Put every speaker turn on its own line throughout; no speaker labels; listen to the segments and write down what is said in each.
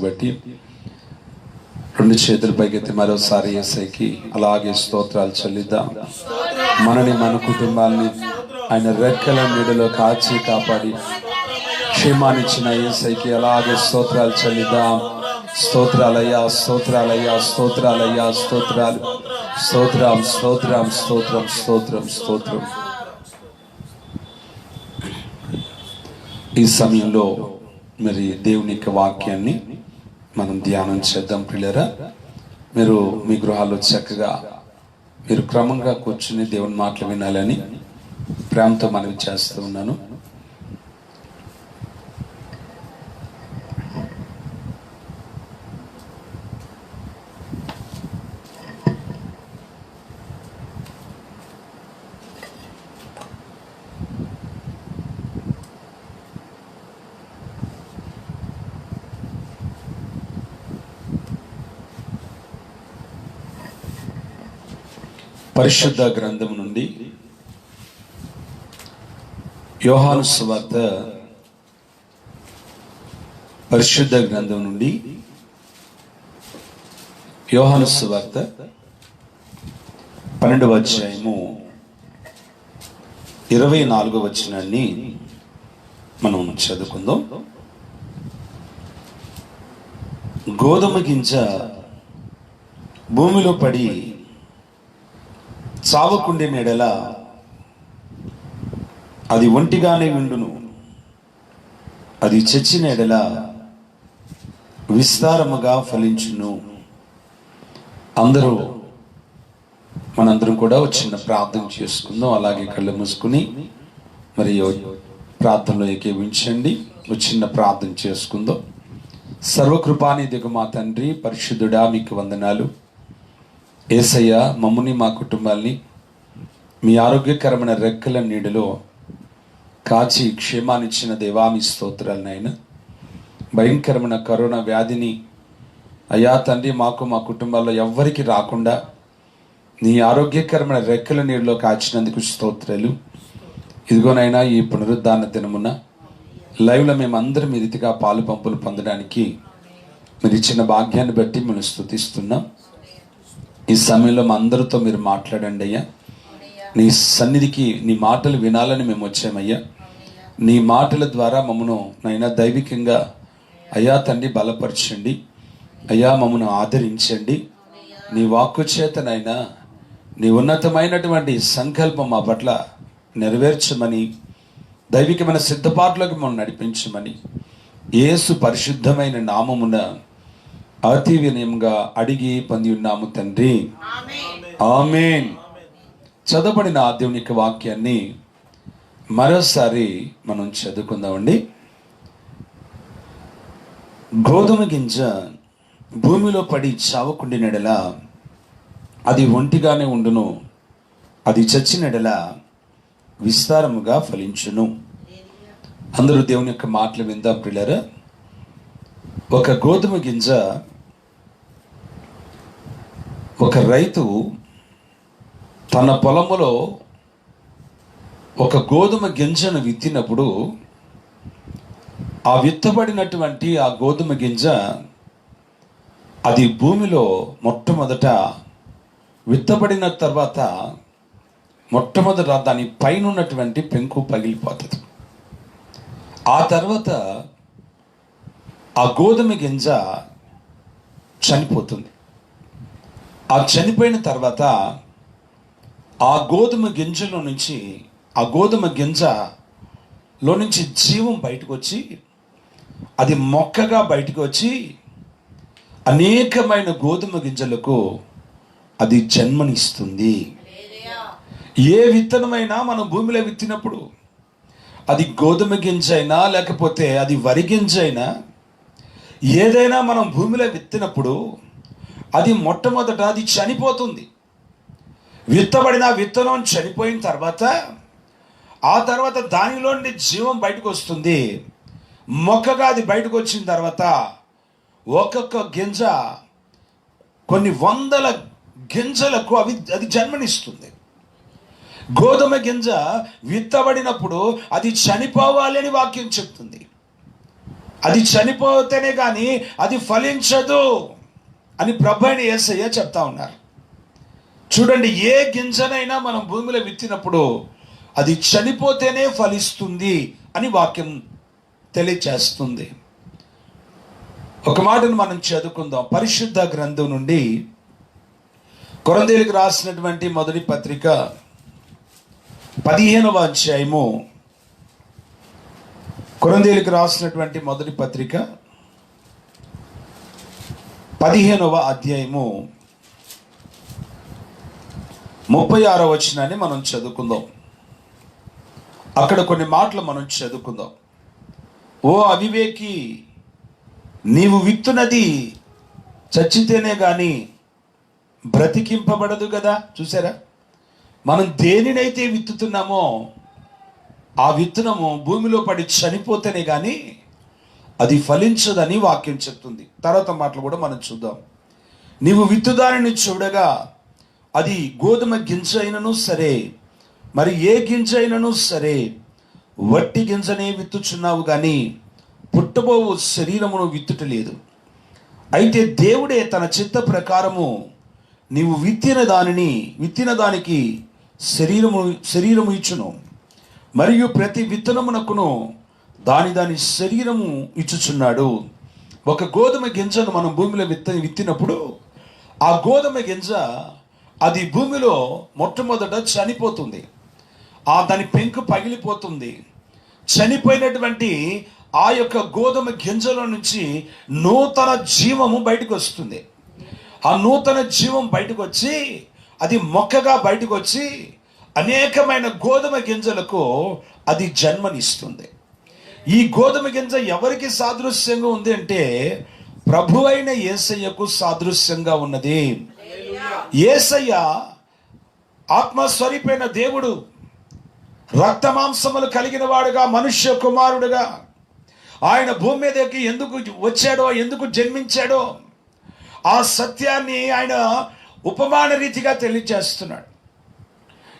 బట్టి రెండు చేతులు పైకెత్తి మరోసారి యేసయ్యకి అలాగే స్తోత్రాలు చెల్లిద్దాం. మనని మన కుటుంబాన్ని ఆయన రెక్కల నీడలో కాచి కాపాడి క్షేమాన్నిచ్చిన యేసయ్యకి అలాగే స్తోత్రాలు చెల్లిద్దాం. స్తోత్రాలయ్యా, స్తోత్రాలయ్యా, స్తోత్రాలయ్యా, స్తోత్రాలు, స్తోత్రం, స్తోత్రం, స్తోత్రం, స్తోత్రం, స్తోత్రం. ఈ సమయంలో మరి దేవుని యొక్క వాక్యాన్ని మనం ధ్యానం చేద్దాం. ప్రియులారా, మీరు మీ గృహాల్లో చక్కగా మీరు క్రమంగా కూర్చుని దేవుని మాటలు వినాలని ప్రేమతో మనవి చేస్తూ ఉన్నాను. పరిశుద్ధ గ్రంథం నుండి యోహాను సువార్త, పరిశుద్ధ గ్రంథం నుండి యోహాను సువార్త 12వ అధ్యాయము 24వ వచనాన్ని మనం చదువుకుందాం. గోధుమ గింజ భూమిలో పడి చావకుండే నెడల అది ఒంటిగానే ఉండును, అది చచ్చిన ఎడల విస్తారముగా ఫలించును. మనందరం కూడా చిన్న ప్రార్థన చేసుకుందాం. అలాగే కళ్ళు మూసుకుని మరి ప్రార్థనలో ఏకీవించండి. చిన్న ప్రార్థన చేసుకుందాం. సర్వకృపానిధిగా మా తండ్రి పరిశుద్ధుడా, మీకు వందనాలు. యేసయ్య, మమ్ముని మా కుటుంబాల్ని మీ ఆరోగ్యకరమైన రెక్కల నీడలో కాచి క్షేమాన్నిచ్చిన దేవా, మీ స్తోత్రాలు నాయన. భయంకరమైన కరోనా వ్యాధిని అయ్యా తండ్రి మాకు మా కుటుంబాల్లో ఎవ్వరికి రాకుండా నీ ఆరోగ్యకరమైన రెక్కల నీడలో కాచినందుకు స్తోత్రాలు. ఇదిగోనైనా ఈ పునరుద్ధాన దినమున లైవ్లో మేమందరం ఈ రీతిగా పాలు పంపులు పొందడానికి మీరు ఇచ్చిన భాగ్యాన్ని బట్టి మేము స్తుతిస్తున్నాం. ఈ సమయంలో మా అందరితో మీరు మాట్లాడండి అయ్యా. నీ సన్నిధికి నీ మాటలు వినాలని మేము వచ్చామయ్యా. నీ మాటల ద్వారా మమ్మను నైనా దైవికంగా అయ్యా తండ్రి బలపరచండి అయ్యా, మమ్మను ఆదరించండి. నీ వాక్కు చేతనైనా నీ ఉన్నతమైనటువంటి సంకల్పం మా పట్ల నెరవేర్చమని, దైవికమైన సిద్ధపాట్లోకి మమ్మల్ని నడిపించమని యేసు పరిశుద్ధమైన నామమున అతి వినయంగా అడిగి పొంది ఉన్నాము తండ్రి, ఆమేన్. చదవబడిన దేవుని యొక్క వాక్యాన్ని మరోసారి మనం చదువుకుందామండి. గోధుమ గింజ భూమిలో పడి చావకుండినెడల అది ఒంటిగానే ఉండును, అది చచ్చినెడల విస్తారముగా ఫలించును. అందరూ దేవుని యొక్క మాటలు విందాం ప్రియులారా. ఒక గోధుమ గింజ, ఒక రైతు తన పొలములో ఒక గోధుమ గింజను విత్తినప్పుడు ఆ విత్తబడినటువంటి ఆ గోధుమ గింజ అది భూమిలో మొట్టమొదట విత్తబడిన తర్వాత మొట్టమొదట దాని పైన ఉన్నటువంటి పెంకు పగిలిపోతుంది. ఆ తర్వాత ఆ గోధుమ గింజ చనిపోతుంది. ఆ చనిపోయిన తర్వాత ఆ గోధుమ గింజలో నుంచి, ఆ గోధుమ గింజలో నుంచి జీవం బయటకు వచ్చి అది మొక్కగా బయటకు వచ్చి అనేకమైన గోధుమ గింజలకు అది జన్మనిస్తుంది. ఏ విత్తనమైనా మనం భూమిలో విత్తినప్పుడు, అది గోధుమ గింజ అయినా లేకపోతే అది వరి గింజ అయినా, ఏదైనా మనం భూమిలో విత్తినప్పుడు అది మొట్టమొదట అది చనిపోతుంది. విత్తబడిన విత్తనం చనిపోయిన తర్వాత ఆ తర్వాత దానిలో నుండి జీవం బయటకు వస్తుంది. మొక్కగా అది బయటకు వచ్చిన తర్వాత ఒక్కొక్క గింజ కొన్ని వందల గింజలకు అది జన్మనిస్తుంది. గోధుమ గింజ విత్తబడినప్పుడు అది చనిపోవాలి అని వాక్యం చెప్తుంది. అది చనిపోతేనే కానీ అది ఫలించదు అని ప్రభు అయిన యేసయ్య చెప్తా ఉన్నారు. చూడండి, ఏ గింజనైనా మనం భూమిలో విత్తినప్పుడు అది చనిపోతేనే ఫలిస్తుంది అని వాక్యం తెలియచేస్తుంది. ఒక మాటను మనం చదువుకుందాం. పరిశుద్ధ గ్రంథం నుండి కొరింథీయులకు రాసినటువంటి మొదటి పత్రిక 15వ అధ్యాయము. కొరింథీయులకు రాసినటువంటి మొదటి పత్రిక 15వ అధ్యాయము 36వ వచనాన్ని మనం చదువుకుందాం. అక్కడ కొన్ని మాటలు మనం చదువుకుందాం. ఓ అవివేకి, నీవు విత్తునది చచ్చితేనే కానీ బ్రతికింపబడదు కదా. చూసారా, మనం దేనినైతే విత్తుతున్నామో ఆ విత్తనము భూమిలో పడి చనిపోతేనే కానీ అది ఫలించదని వాక్యం చెప్తుంది. తర్వాత మాటలు కూడా మనం చూద్దాం. నీవు విత్తుదానిని చూడగా అది గోధుమ గింజ అయినను సరే, మరి ఏ గింజ అయినను సరే, వట్టి గింజనే విత్తుచున్నావు కానీ పుట్టబోవు శరీరమును విత్తుటలేదు. అయితే దేవుడే తన చిత్త ప్రకారము నీవు విత్తిన దానికి శరీరము ఇచ్చును, మరియు ప్రతి విత్తనమునకును దాని శరీరము ఇచ్చుచున్నాడు. ఒక గోధుమ గింజను మనం భూమిలో విత్తినప్పుడు ఆ గోధుమ గింజ అది భూమిలో మొట్టమొదట చనిపోతుంది. దాని పెంకు పగిలిపోతుంది. చనిపోయినటువంటి ఆ యొక్క గోధుమ గింజలో నుంచి నూతన జీవము బయటకు వస్తుంది. ఆ నూతన జీవం బయటకు వచ్చి అది మొక్కగా బయటకు వచ్చి అనేకమైన గోధుమ గింజలకు అది జన్మనిస్తుంది. ఈ గోధుమ గింజ ఎవరికి సాదృశ్యంగా ఉంది అంటే ప్రభువైన యేసయ్యకు సాదృశ్యంగా ఉన్నది. యేసయ్య ఆత్మస్వరూపైన దేవుడు, రక్త మాంసములు కలిగిన వాడుగా, మనుష్య కుమారుడుగా ఆయన భూమి మీదకి ఎందుకు వచ్చాడో, ఎందుకు జన్మించాడో ఆ సత్యాన్ని ఆయన ఉపమాన రీతిగా తెలియజేస్తున్నాడు.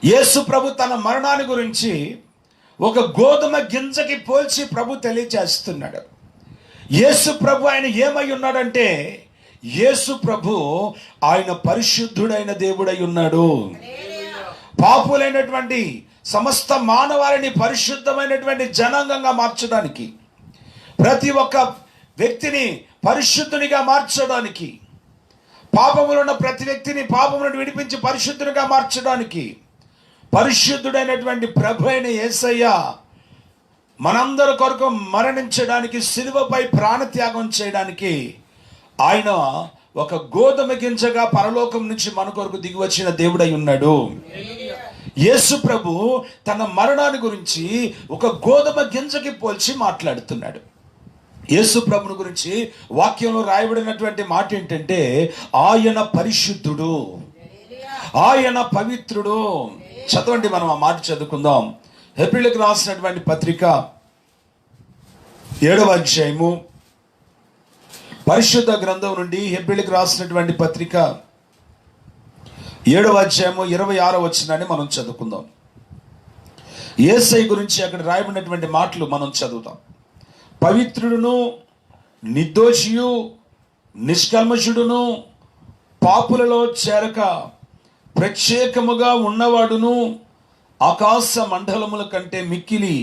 యేసు ప్రభు తన మరణాన్ని గురించి ఒక గోధుమ గింజకి పోల్చి ప్రభు తెలియజేస్తున్నాడు. యేసు ప్రభు ఆయన ఏమై ఉన్నాడంటే, యేసు ప్రభు ఆయన పరిశుద్ధుడైన దేవుడై ఉన్నాడు. పాపులైనటువంటి సమస్త మానవాళిని పరిశుద్ధమైనటువంటి జనాంగంగా మార్చడానికి, ప్రతి ఒక్క వ్యక్తిని పరిశుద్ధునిగా మార్చడానికి, పాపములో ఉన్న ప్రతి వ్యక్తిని పాపము నుండి విడిపించి పరిశుద్ధునిగా మార్చడానికి పరిశుద్ధుడైనటువంటి ప్రభు అయిన యేసయ్య మనందరి కొరకు మరణించడానికి, సిలువపై ప్రాణత్యాగం చేయడానికి ఆయన ఒక గోధుమ గింజగా పరలోకం నుంచి మన కొరకు దిగి వచ్చిన దేవుడై ఉన్నాడు. యేసు ప్రభు తన మరణాన్ని గురించి ఒక గోధుమ గింజకి పోల్చి మాట్లాడుతున్నాడు. యేసు ప్రభుని గురించి వాక్యంలో రాయబడినటువంటి మాట ఏంటంటే, ఆయన పరిశుద్ధుడు, ఆయన పవిత్రుడు. చదవండి, మనం ఆ మాట చదువుకుందాం. హెబ్రీయులకు రాసినటువంటి పత్రిక 7వ అధ్యాయము, పరిశుద్ధ గ్రంథం నుండి హెబ్రీయులకు రాసినటువంటి పత్రిక 7వ అధ్యాయము 26వ వచనాన్ని మనం చదువుకుందాం. యేసయ్య గురించి అక్కడ రాయబడినటువంటి మాటలు మనం చదువుతాం. పవిత్రుడును, నిర్దోషియు, నిష్కల్మషుడును, పాపులలో చేరక ప్రత్యేకముగా ఉన్నవాడును, ఆకాశ మండలముల కంటే మిక్కిలి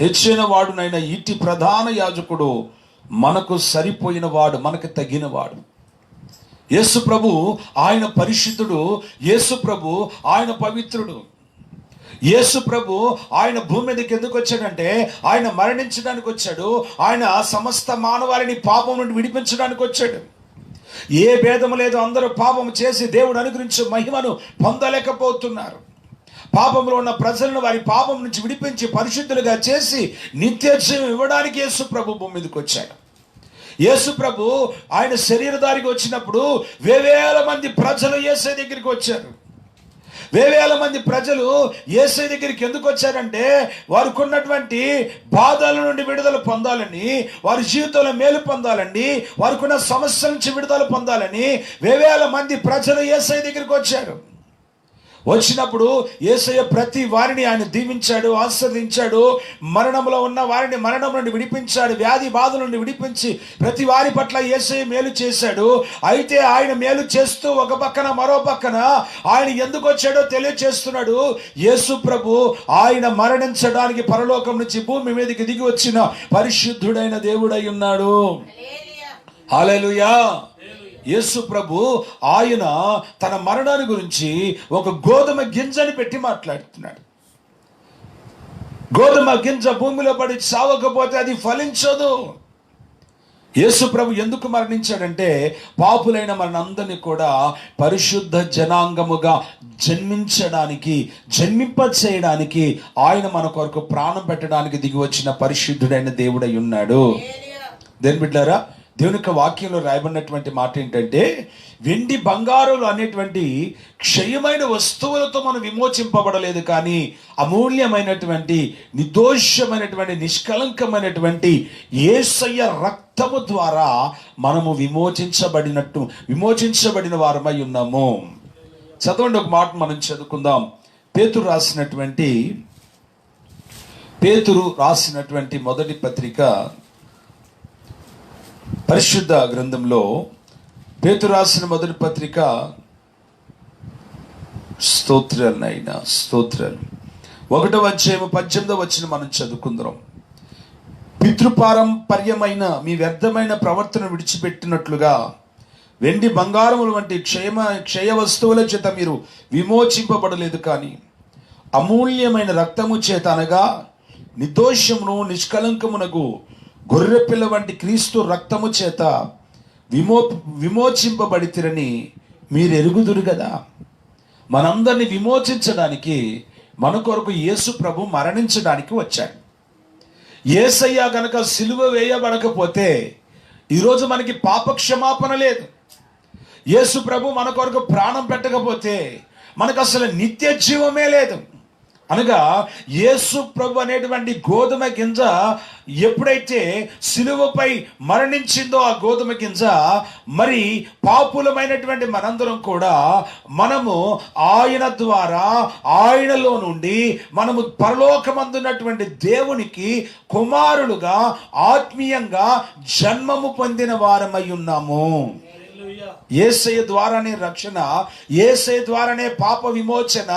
హెచ్చిన వాడునైన ఇట్టి ప్రధాన యాజకుడు మనకు సరిపోయిన వాడు, మనకు తగిన వాడు. యేసు ప్రభు ఆయన పరిశుద్ధుడు, యేసు ప్రభు ఆయన పవిత్రుడు. యేసు ప్రభు ఆయన భూమి మీదకి ఎందుకు వచ్చాడంటే, ఆయన మరణించడానికి వచ్చాడు. ఆయన సమస్త మానవాళిని పాపం నుండి విడిపించడానికి వచ్చాడు. ఏ భేదము లేదు, అందరూ పాపము చేసి దేవుడు అనుగ్రహించే మహిమను పొందలేకపోతున్నారు. పాపంలో ఉన్న ప్రజలను వారి పాపం నుంచి విడిపించి పరిశుద్ధులుగా చేసి నిత్యజీవం ఇవ్వడానికి యేసు ప్రభు భూమి మీదకి వచ్చాడు. యేసు ప్రభు ఆయన శరీరధారికి వచ్చినప్పుడు వేవేల మంది ప్రజలు యేసయ్య దగ్గరికి వచ్చారు. వేవేల మంది ప్రజలు యేసయ్య దగ్గరికి ఎందుకు వచ్చారంటే, వారికి ఉన్నటువంటి బాధల నుండి విడుదల పొందాలని, వారి జీవితంలో మేలు పొందాలని, వారికి ఉన్న సమస్యల నుంచి విడుదల పొందాలని వేవేల మంది ప్రజలు యేసయ్య దగ్గరికి వచ్చారు. వచ్చినప్పుడు యేసయ్య ప్రతి వారిని ఆయన దీవించాడు, ఆశీర్వదించాడు. మరణంలో ఉన్న వారిని మరణం నుండి విడిపించాడు, వ్యాధి బాధ నుండి విడిపించి ప్రతి వారి పట్ల యేసయ్య మేలు చేశాడు. అయితే ఆయన మేలు చేస్తూ ఒక పక్కన మరో పక్కన ఆయన ఎందుకు వచ్చాడో తెలియచేస్తున్నాడు. యేసు ప్రభు ఆయన మరణించడానికి పరలోకం నుంచి భూమి మీదకి దిగి వచ్చిన పరిశుద్ధుడైన దేవుడై ఉన్నాడు. హల్లెలూయా. యేసు ప్రభు ఆయన తన మరణాన్ని గురించి ఒక గోధుమ గింజని పెట్టి మాట్లాడుతున్నాడు. గోధుమ గింజ భూమిలో పడి సావకపోతే అది ఫలించదు. యేసు ప్రభు ఎందుకు మరణించాడంటే పాపులైన మనందరినీ కూడా పరిశుద్ధ జనాంగముగా జన్మింప చేయడానికి ఆయన మన కొరకు ప్రాణం పెట్టడానికి దిగి వచ్చిన పరిశుద్ధుడైన దేవుడై ఉన్నాడు. దేని బిడ్డారా, దేవుని యొక్క వాక్యంలో రాయబడినటువంటి మాట ఏంటంటే, వెండి బంగారులు అనేటువంటి క్షయమైన వస్తువులతో మనం విమోచింపబడలేదు, కానీ అమూల్యమైనటువంటి నిర్దోషమైనటువంటి నిష్కలంకమైనటువంటి యేసయ్య రక్తము ద్వారా మనము విమోచించబడిన వారమై ఉన్నాము. చదవండి, ఒక మాట మనం చదువుకుందాం. పేతురు రాసినటువంటి మొదటి పత్రిక, పరిశుద్ధ గ్రంథంలో పేతురు రాసిన మొదటి పత్రిక, స్తోత్రాలు 1వ అధ్యాయం 18వ వచనం మనం చదువుకుందాం. పితృపారంపర్యమైన మీ వ్యర్థమైన ప్రవర్తన విడిచిపెట్టినట్లుగా వెండి బంగారముల వంటి క్షయ వస్తువుల చేత మీరు విమోచింపబడలేదు, కానీ అమూల్యమైన రక్తము చేత, అనగా నిర్దోషమును నిష్కలంకమునకు గొర్రెపిల్ల వంటి క్రీస్తు రక్తము చేత విమోచింపబడితిరని మీరు ఎరుగుదురు కదా. మనందరినీ విమోచించడానికి మన కొరకు యేసు ప్రభు మరణించడానికి వచ్చాడు. యేసయ్య గనక సిలువ వేయబడకపోతే ఈరోజు మనకి పాప క్షమాపణ లేదు. యేసు ప్రభు మన కొరకు ప్రాణం పెట్టకపోతే మనకు అసలు నిత్య జీవమే లేదు. అనగా యేసు ప్రభు అనేటువంటి గోధుమ గింజ ఎప్పుడైతే సిలువపై మరణించిందో, ఆ గోధుమ గింజ, మరి పాపులమైనటువంటి మనందరం కూడా మనము ఆయన ద్వారా, ఆయనలో నుండి మనము పరలోకమందున్నటువంటి దేవునికి కుమారులుగా ఆత్మీయంగా జన్మము పొందిన వారమై ఉన్నాము. యేసయ్య ద్వారానే రక్షణ, యేసయ్య ద్వారానే పాప విమోచన,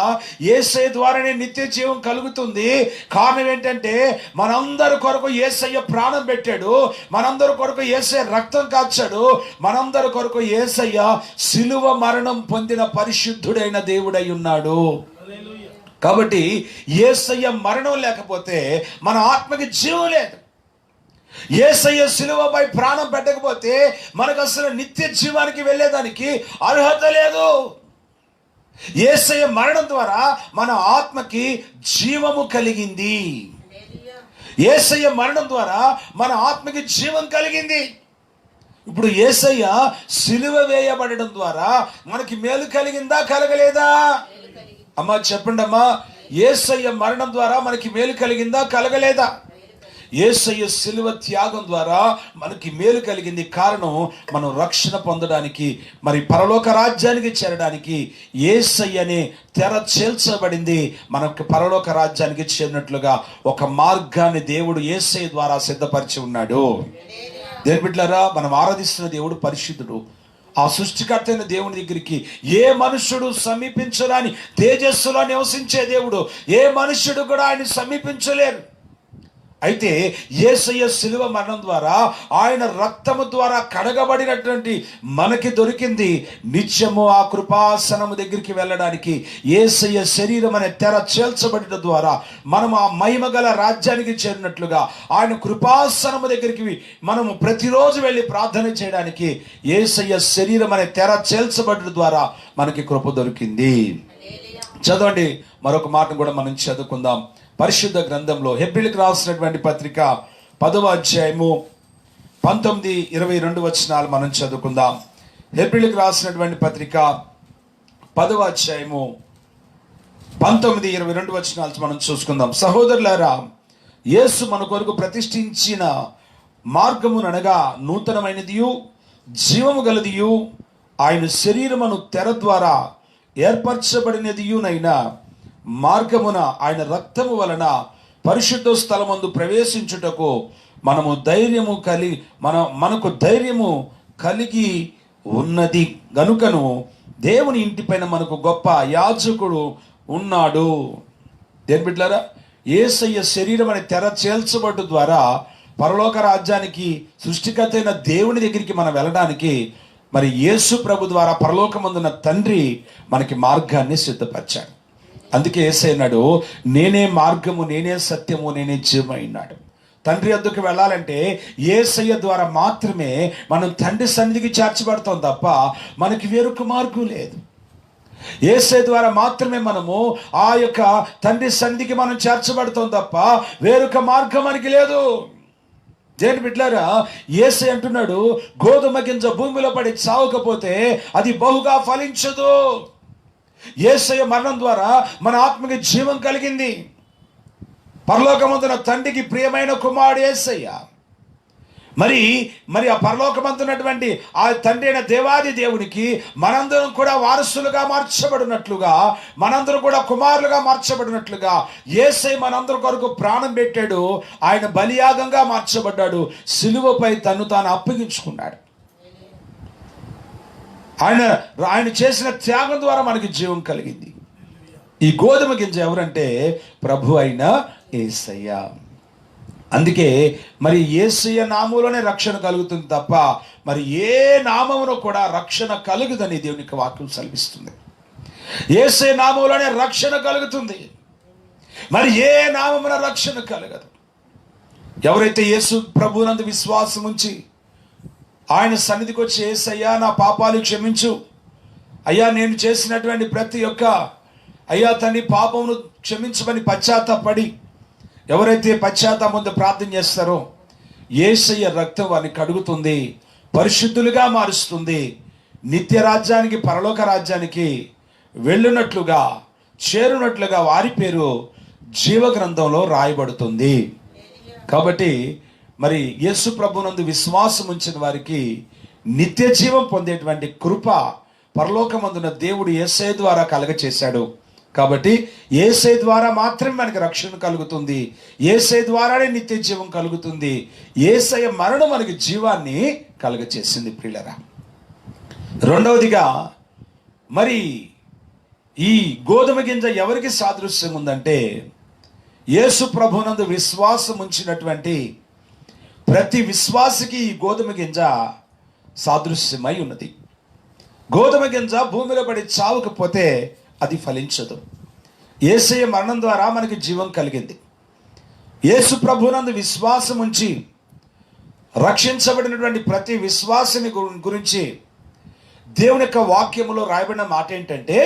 యేసయ్య ద్వారానే నిత్య జీవం కలుగుతుంది. కారణం ఏంటంటే మనందరి కొరకు యేసయ్య ప్రాణం పెట్టాడు, మనందరి కొరకు యేసయ్య రక్తం కాచాడు, మనందరి కొరకు యేసయ్య సిలువ మరణం పొందిన పరిశుద్ధుడైన దేవుడై ఉన్నాడు. కాబట్టి యేసయ్య మరణం లేకపోతే మన ఆత్మకి జీవం లేదు. యేసయ్య సిలువపై ప్రాణం పెట్టకపోతే మనకు అసలు నిత్య జీవానికి వెళ్ళేదానికి అర్హత లేదు. యేసయ్య మరణం ద్వారా మన ఆత్మకి జీవము కలిగింది. యేసయ్య మరణం ద్వారా మన ఆత్మకి జీవం కలిగింది. ఇప్పుడు యేసయ్య సిలువ వేయబడడం ద్వారా మనకి మేలు కలిగిందా, కలగలేదా? అమ్మా చెప్పండి అమ్మా, యేసయ్య మరణం ద్వారా మనకి మేలు కలిగిందా, కలగలేదా? యేసయ్య సిలువ త్యాగం ద్వారా మనకి మేలు కలిగింది. కారణం, మనం రక్షణ పొందడానికి, మరి పరలోక రాజ్యానికి చేరడానికి యేసయ్యనే తెర చేల్చబడింది. మనకు పరలోక రాజ్యానికి చేరినట్లుగా ఒక మార్గాన్ని దేవుడు యేసయ్య ద్వారా సిద్ధపరిచి ఉన్నాడు. దేవుని బిడ్డలారా, మనం ఆరాధిస్తున్న దేవుడు పరిశుద్ధుడు. ఆ సృష్టికర్త అయిన దేవుని దగ్గరికి ఏ మనుష్యుడు సమీపించరాని తేజస్సులో నివసించే దేవుడు, ఏ మనుష్యుడు కూడా ఆయన సమీపించలేరు. అయితే యేసయ్య సిలువ మరణం ద్వారా, ఆయన రక్తము ద్వారా కడగబడినటువంటి మనకి దొరికింది నిత్యము ఆ కృపాసనము దగ్గరికి వెళ్ళడానికి. యేసయ్య శరీరం అనే తెర చేల్చబడిన ద్వారా మనం ఆ మహిమగల రాజ్యానికి చేరినట్లుగా, ఆయన కృపాసనము దగ్గరికి మనము ప్రతిరోజు వెళ్ళి ప్రార్థన చేయడానికి యేసయ్య శరీరం అనే తెర చేల్చబడిన ద్వారా మనకి కృప దొరికింది. చదవండి, మరొక మాట కూడా మనం చదువుకుందాం. పరిశుద్ధ గ్రంథంలో హెబ్రీయులకు రాసినటువంటి పత్రిక 10వ అధ్యాయము 19-22 వచనాలు మనం చదువుకుందాం. హెబ్రీయులకు రాసినటువంటి పత్రిక 10వ అధ్యాయము 19-22 వచనాలు మనం చూసుకుందాం. సహోదరులారా, యేసు మన కొరకు ప్రతిష్ఠించిన మార్గముననగా నూతనమైనదియు జీవము గలదియు ఆయన శరీరమును తెర ద్వారా ఏర్పరచబడినదియునైన మార్గమున ఆయన రక్తము వలన పరిశుద్ధ స్థలమందు ప్రవేశించుటకు మనకు ధైర్యము కలిగి ఉన్నది గనుకను దేవుని ఇంటిపైన మనకు గొప్ప యాజకుడు ఉన్నాడు. దేని బిడ్డలారా, యేసయ్య శరీరం అనే తెర చేల్చబడ్డ ద్వారా పరలోక రాజ్యానికి సృష్టికర్త అయిన దేవుని దగ్గరికి మనం వెళ్ళడానికి మరి యేసు ప్రభు ద్వారా పరలోకమందున్న తండ్రి మనకి మార్గాన్ని సిద్ధపరిచాడు. అందుకే యేసయ్య అన్నాడు, నేనే మార్గము, నేనే సత్యము, నేనే జీవమై ఉన్నాడు. తండ్రి వద్దకు వెళ్ళాలంటే యేసయ్య ద్వారా మాత్రమే మనం తండ్రి సన్నిధికి చేర్చబడతాం తప్ప మనకి వేరొక మార్గం లేదు. యేసయ్య ద్వారా మాత్రమే మనము ఆ యొక్క తండ్రి సన్నిధికి మనం చేర్చబడతాం తప్ప వేరొక మార్గం మనకి లేదు. దేని బిడ్డలారా, యేసయ్య అంటున్నాడు, గోధుమ గింజ భూమిలో పడి చావకపోతే అది బహుగా ఫలించదు. యేసయ్య మరణం ద్వారా మన ఆత్మకి జీవం కలిగింది. పరలోకమందున తండ్రికి ప్రియమైన కుమారుడు యేసయ్య. మరి ఆ పరలోకమందున్నటువంటి ఆ తండ్రి అయిన దేవాది దేవునికి మనందరం కూడా వారసులుగా మార్చబడినట్లుగా, మనందరం కూడా కుమారులుగా మార్చబడినట్లుగా యేసయ్య మనందరి కొరకు ప్రాణం పెట్టాడు. ఆయన బలియాగంగా మార్చబడ్డాడు. సిలువపై తను తాను అప్పగించుకున్నాడు. ఆయన చేసిన త్యాగం ద్వారా మనకి జీవం కలిగింది. ఈ గోధుమ గింజ ఎవరంటే ప్రభు అయిన యేసయ్య. అందుకే మరి యేసయ్య నామములోనే రక్షణ కలుగుతుంది తప్ప మరి ఏ నామములో కూడా రక్షణ కలుగుదని దేవునికి వాక్యం సెలవిస్తుంది. యేసయ్య నామములోనే రక్షణ కలుగుతుంది, మరి ఏ నామమున రక్షణ కలగదు. ఎవరైతే యేసు ప్రభునందు విశ్వాసం ఉంచి ఆయన సన్నిధికి వచ్చి, యేసయ్యా నా పాపాలు క్షమించు, అయ్యా నేను చేసినటువంటి ప్రతి ఒక్క అయ్యా తండ్రి పాపమును క్షమించమని పశ్చాత్తాపడి ఎవరైతే పశ్చాత్తాపంతో ప్రార్థన చేస్తారో యేసయ్య రక్తం వారిని కడుగుతుంది, పరిశుద్ధులుగా మారుస్తుంది, నిత్య రాజ్యానికి పరలోక రాజ్యానికి వెళ్ళినట్లుగా చేరునట్లుగా వారి పేరు జీవ గ్రంథంలో రాయబడుతుంది. కాబట్టి మరి యేసు ప్రభునందు విశ్వాసం ఉంచిన వారికి నిత్య జీవం పొందేటువంటి కృప పరలోకమందున దేవుడు యేసయ్య ద్వారా కలగచేశాడు. కాబట్టి యేసయ్య ద్వారా మాత్రమే మనకి రక్షణ కలుగుతుంది. యేసయ్య ద్వారానే నిత్య జీవం కలుగుతుంది. యేసయ్య మరణం మనకి జీవాన్ని కలుగచేసింది. ప్రియులరా, రెండవదిగా మరి ఈ గోధుమ గింజ ఎవరికి సాదృశ్యం ఉందంటే యేసు ప్రభునందు విశ్వాసం ఉంచినటువంటి ప్రతి విశ్వాసికి ఈ గోధుమ గింజ సాదృశ్యమై ఉన్నది. గోధుమ గింజ భూమిలో పడి చావకపోతే అది ఫలించదు. యేసయ్య మరణం ద్వారా మనకి జీవం కలిగింది. యేసు ప్రభునందు విశ్వాసం ఉంచి రక్షించబడినటువంటి ప్రతి విశ్వాసిని గురించి దేవుని యొక్క వాక్యములో రాయబడిన మాట ఏంటంటే,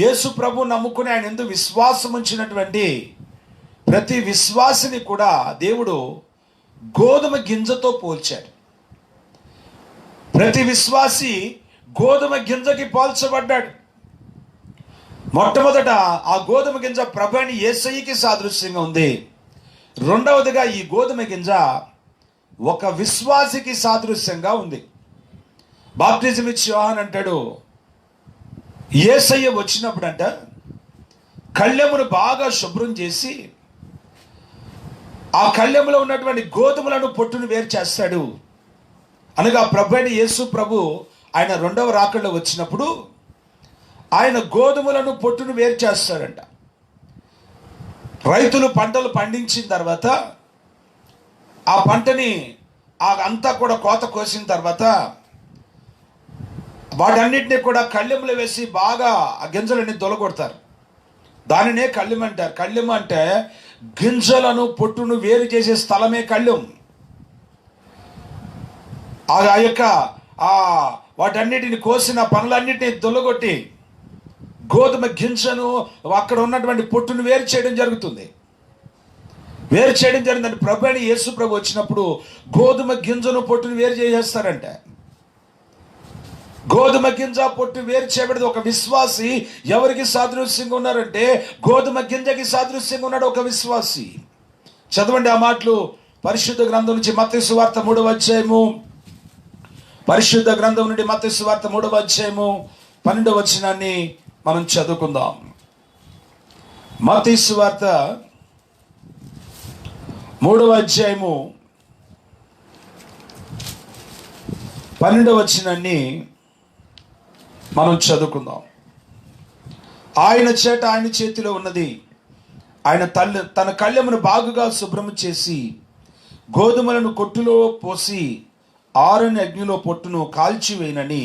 యేసు ప్రభు నమ్ముకుని ఆయన యందు విశ్వాసం ఉంచినటువంటి ప్రతి విశ్వాసిని కూడా దేవుడు గోధుమ గింజతో పోల్చాడు. ప్రతి విశ్వాసి గోధుమ గింజకి పోల్చబడ్డాడు. మొట్టమొదట ఆ గోధుమ గింజ ప్రభు అయిన యేసయ్యకి సాదృశ్యంగా ఉంది. రెండవదిగా ఈ గోధుమ గింజ ఒక విశ్వాసికి సాదృశ్యంగా ఉంది. బాప్టిజం ఇచ్చి యోహాన్ అంటాడు, యేసయ్య వచ్చినప్పుడు అంట కళ్ళెమును బాగా శుభ్రం చేసి ఆ కళ్ళెములో ఉన్నటువంటి గోధుమలను పొట్టును వేరు చేస్తాడు. అనగా ప్రభు అయిన యేసు ప్రభు ఆయన రెండవ రాకడలో వచ్చినప్పుడు ఆయన గోధుమలను పొట్టును వేరు చేస్తాడంట. రైతులు పంటలు పండించిన తర్వాత ఆ పంటని అంతా కూడా కోత కోసిన తర్వాత వాటన్నిటిని కూడా కళ్ళెములో వేసి బాగా ఆ గింజలన్నీ దొలగొడతారు. దానినే కళ్ళెం అంటారు. కళ్ళెం అంటే గింజలను పొట్టును వేరు చేసే స్థలమే కళ్ళెం. ఆ యొక్క వాటన్నిటిని కోసిన పనులన్నిటిని దొలగొట్టి గోధుమ గింజను అక్కడ ఉన్నటువంటి పొట్టును వేరు చేయడం జరుగుతుంది. వేరు చేయడం జరిగిందంటే ప్రభు అయిన యేసు ప్రభు వచ్చినప్పుడు గోధుమ గింజను పొట్టును వేరు చేసేస్తారంట. గోధుమ గింజ పొట్టు వేరు చేయబడింది. ఒక విశ్వాసి ఎవరికి సాదృశ్యంగా ఉన్నారంటే గోధుమ గింజకి సాదృశ్యంగా ఉన్నాడు ఒక విశ్వాసి. చదవండి ఆ మాటలు పరిశుద్ధ గ్రంథం నుంచి మత్తయి సువార్త 3వ అధ్యాయము. పరిశుద్ధ గ్రంథం నుండి మత్తయి సువార్త 3వ అధ్యాయము 12వ వచనాన్ని మనం చదువుకుందాం. మత్తయి సువార్త 3వ అధ్యాయము 12వ వచనాన్ని మనం చదువుకుందాం. ఆయన చేతిలో ఉన్నది. ఆయన తన కళ్ళెమును బాగుగా శుభ్రము చేసి గోధుమలను కొట్టులో పోసి ఆరని అగ్నిలో పొట్టును కాల్చివేయనని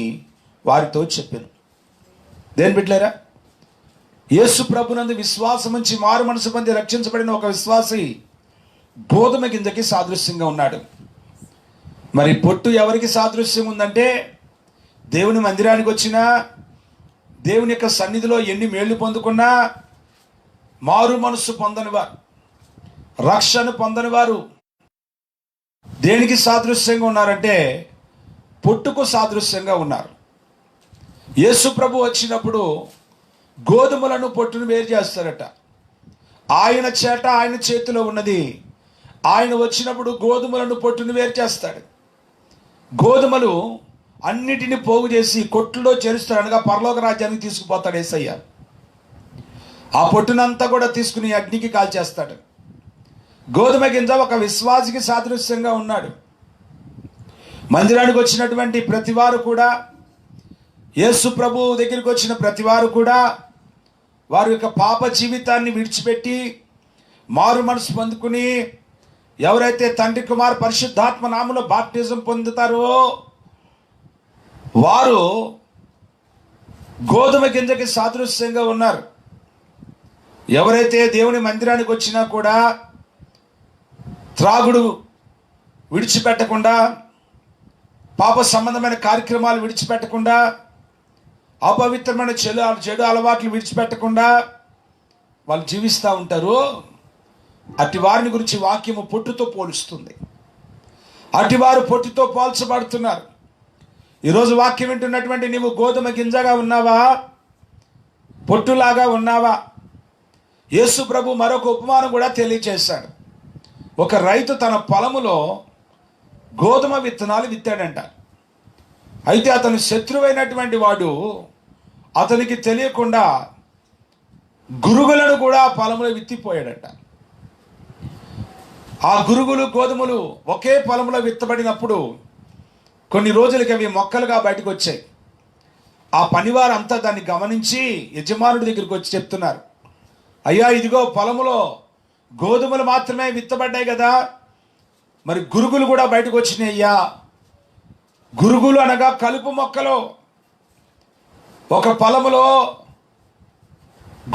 వారితో చెప్పాను. దేని బిడ్డలారా, యేసు ప్రభునందు విశ్వాసం ఉంచి మారు మనసు పొంది రక్షించబడిన ఒక విశ్వాసి గోధుమ గింజకి సాదృశ్యంగా ఉన్నాడు. మరి పొట్టు ఎవరికి సాదృశ్యం ఉందంటే, దేవుని మందిరానికి వచ్చినా, దేవుని యొక్క సన్నిధిలో ఎన్ని మేళ్లు పొందుకున్నా మారు మనసు పొందని వారు, రక్షణ పొందని వారు దేనికి సాదృశ్యంగా ఉన్నారంటే పొట్టుకు సాదృశ్యంగా ఉన్నారు. యేసు ప్రభు వచ్చినప్పుడు గోధుమలను పొట్టును వేరు చేస్తారట. ఆయన చేతిలో ఉన్నది. ఆయన వచ్చినప్పుడు గోధుమలను పొట్టును వేరు చేస్తాడు. గోధుమలు అన్నిటిని పోగు చేసి కొట్టులో చేరుస్తాడు, అనగా పరలోక రాజ్యానికి తీసుకుపోతాడు యేసయ్య. ఆ పొట్టునంతా కూడా తీసుకుని అగ్నికి కాల్చేస్తాడు. గోధుమ గింజ ఒక విశ్వాసికి సాదృశ్యంగా ఉన్నాడు. మందిరానికి వచ్చినటువంటి ప్రతివారు కూడా, యేసు ప్రభు దగ్గరికి వచ్చిన ప్రతివారు కూడా వారి యొక్క పాప జీవితాన్ని విడిచిపెట్టి మారు మనసు పొందుకుని, ఎవరైతే తండ్రి కుమార్ పరిశుద్ధాత్మ నామములో బాప్టిజం పొందుతారో వారు గోధుమ గింజకి సాదృశ్యంగా ఉన్నారు. ఎవరైతే దేవుని మందిరానికి వచ్చినా కూడా త్రాగుడు విడిచిపెట్టకుండా, పాప సంబంధమైన కార్యక్రమాలు విడిచిపెట్టకుండా, అపవిత్రమైన చెడు అలవాట్లు విడిచిపెట్టకుండా వాళ్ళు జీవిస్తూ ఉంటారు. అటు వారిని గురించి వాక్యము పొట్టుతో పోలుస్తుంది. అటువారు పొట్టుతో పోల్చబడుతున్నారు. ఈరోజు వాక్యం వింటున్నటువంటి నీవు గోధుమ గింజగా ఉన్నావా, పొట్టులాగా ఉన్నావా? యేసు ప్రభు మరొక ఉపమానం కూడా తెలియచేశాడు. ఒక రైతు తన పొలములో గోధుమ విత్తనాలు విత్తాడంట. అయితే అతను శత్రువైనటువంటి వాడు అతనికి తెలియకుండా గురుగులను కూడా ఆ పొలంలో విత్తిపోయాడంట. ఆ గురుగులు గోధుమలు ఒకే పొలంలో విత్తబడినప్పుడు కొన్ని రోజులకి అవి మొక్కలుగా బయటకు వచ్చాయి. ఆ పనివారంతా దాన్ని గమనించి యజమానుడి దగ్గరికి వచ్చి చెప్తున్నారు, అయ్యా ఇదిగో పొలములో గోధుమలు మాత్రమే విత్తబడ్డాయి కదా, మరి గురుగులు కూడా బయటకు వచ్చినాయి అయ్యా. గురుగులు అనగా కలుపు మొక్కలు. ఒక పొలములో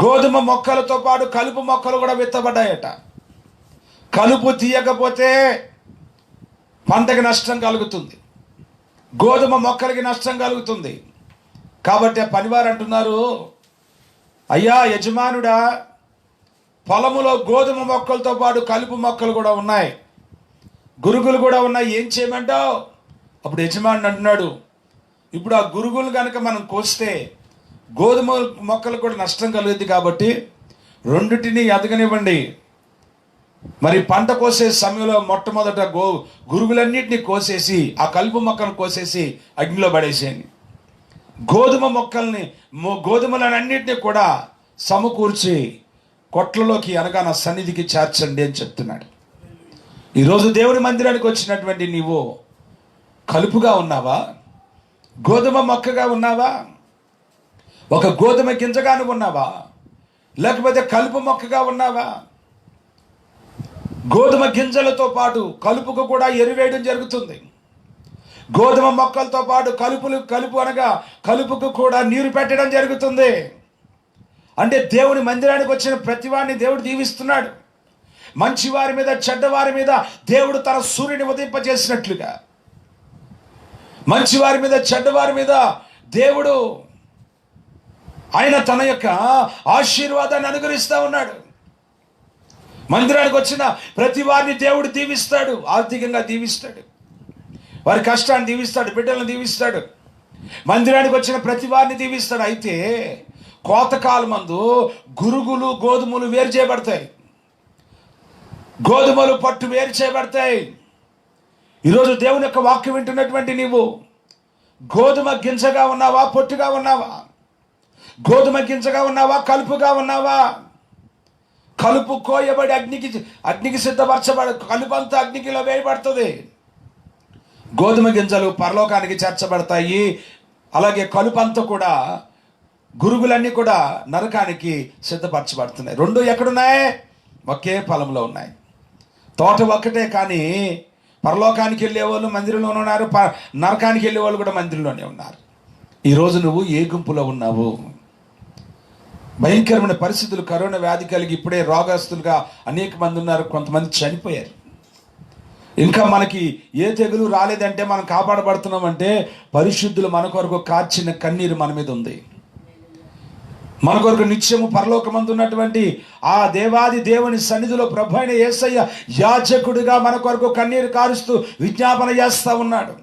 గోధుమ మొక్కలతో పాటు కలుపు మొక్కలు కూడా విత్తబడ్డాయట. కలుపు తీయకపోతే పంటకి నష్టం కలుగుతుంది, గోధుమ మొక్కలకి నష్టం కలుగుతుంది. కాబట్టి ఆ పనివారు అంటున్నారు, అయ్యా యజమానుడా, పొలములో గోధుమ మొక్కలతో పాటు కలుపు మొక్కలు కూడా ఉన్నాయి, గురుగులు కూడా ఉన్నాయి, ఏం చేయమంటావు? అప్పుడు యజమానుడు అంటున్నాడు, ఇప్పుడు ఆ గురుగులు కనుక మనం కోస్తే గోధుమ మొక్కలు కూడా నష్టం కలుగుతుంది, కాబట్టి రెండిటిని ఎదగనివ్వండి. మరి పంట కోసే సమయంలో మొట్టమొదట గురుగులన్నింటినీ కోసేసి ఆ కలుపు మొక్కలను కోసేసి అగ్నిలో పడేసేయండి. గోధుమలన్నింటినీ కూడా సమకూర్చి కొట్లలోకి అనగా నా సన్నిధికి చేర్చండి అని చెప్తున్నాడు. ఈరోజు దేవుని మందిరానికి వచ్చినటువంటి నీవు కలుపుగా ఉన్నావా, గోధుమ మొక్కగా ఉన్నావా, ఒక గోధుమ గింజగా నువ్వు ఉన్నావా, లేకపోతే కలుపు మొక్కగా ఉన్నావా? గోధుమ గింజలతో పాటు కలుపుకు కూడా ఎరువేయడం జరుగుతుంది. గోధుమ మొక్కలతో పాటు కలుపు అనగా కలుపుకు కూడా నీరు పెట్టడం జరుగుతుంది. అంటే దేవుని మందిరానికి వచ్చిన ప్రతి వారిని దేవుడు దీవిస్తున్నాడు. మంచి వారి మీద చెడ్డవారి మీద దేవుడు తన సూర్యుని ఉదయింపజేసినట్లుగా, మంచి వారి మీద చెడ్డవారి మీద దేవుడు ఆయన తన యొక్క ఆశీర్వాదాన్ని అనుగ్రహిస్తూ ఉన్నాడు. మందిరానికి వచ్చిన ప్రతి వారిని దేవుడు దీవిస్తాడు, ఆర్థికంగా దీవిస్తాడు, వారి కష్టాన్ని దీవిస్తాడు, బిడ్డలను దీవిస్తాడు. మందిరానికి వచ్చిన ప్రతి వారిని దీవిస్తాడు. అయితే కోతకాలం మందు గురుగులు గోధుమలు వేరు చేయబడతాయి, గోధుమలు పట్టు వేరు చేయబడతాయి. ఈరోజు దేవుని యొక్క వాక్యం వింటున్నటువంటి నీవు గోధుమ గింజగా ఉన్నావా, పొట్టుగా ఉన్నావా? గోధుమ గింజగా ఉన్నావా, కలుపుగా ఉన్నావా? కలుపు కోయబడి అగ్నికి సిద్ధపరచబడి కలుపంతా అగ్నికిలో వేయబడుతుంది. గోధుమ గింజలు పరలోకానికి చేర్చబడతాయి. అలాగే కలుపంతా కూడా, గురుగులన్నీ కూడా నరకానికి సిద్ధపరచబడుతున్నాయి. రెండు ఎక్కడున్నాయి? ఒకే పొలంలో ఉన్నాయి. తోట ఒక్కటే, కానీ పరలోకానికి వెళ్ళే వాళ్ళు మందిరంలోనే ఉన్నారు, నరకానికి వెళ్ళే వాళ్ళు కూడా మందిరంలోనే ఉన్నారు. ఈరోజు నువ్వు ఏ గుంపులో ఉన్నావు? భయంకరమైన పరిస్థితులు, కరోనా వ్యాధి కలిగి ఇప్పుడే రోగస్తులుగా అనేక మంది ఉన్నారు. కొంతమంది చనిపోయారు. ఇంకా మనకి ఏ తెగులు రాలేదంటే మనం కాపాడబడుతున్నామంటే పరిశుద్ధులు మన కొరకు కార్చిన కన్నీరు మన మీద ఉంది. మన కొరకు నిత్యము పరలోకమందు ఉన్నటువంటి ఆ దేవాది దేవుని సన్నిధిలో ప్రభు అయిన యేసయ్య యాజకుడిగా మన కొరకు కన్నీరు కారుస్తూ విజ్ఞాపన చేస్తూ ఉన్నాడు.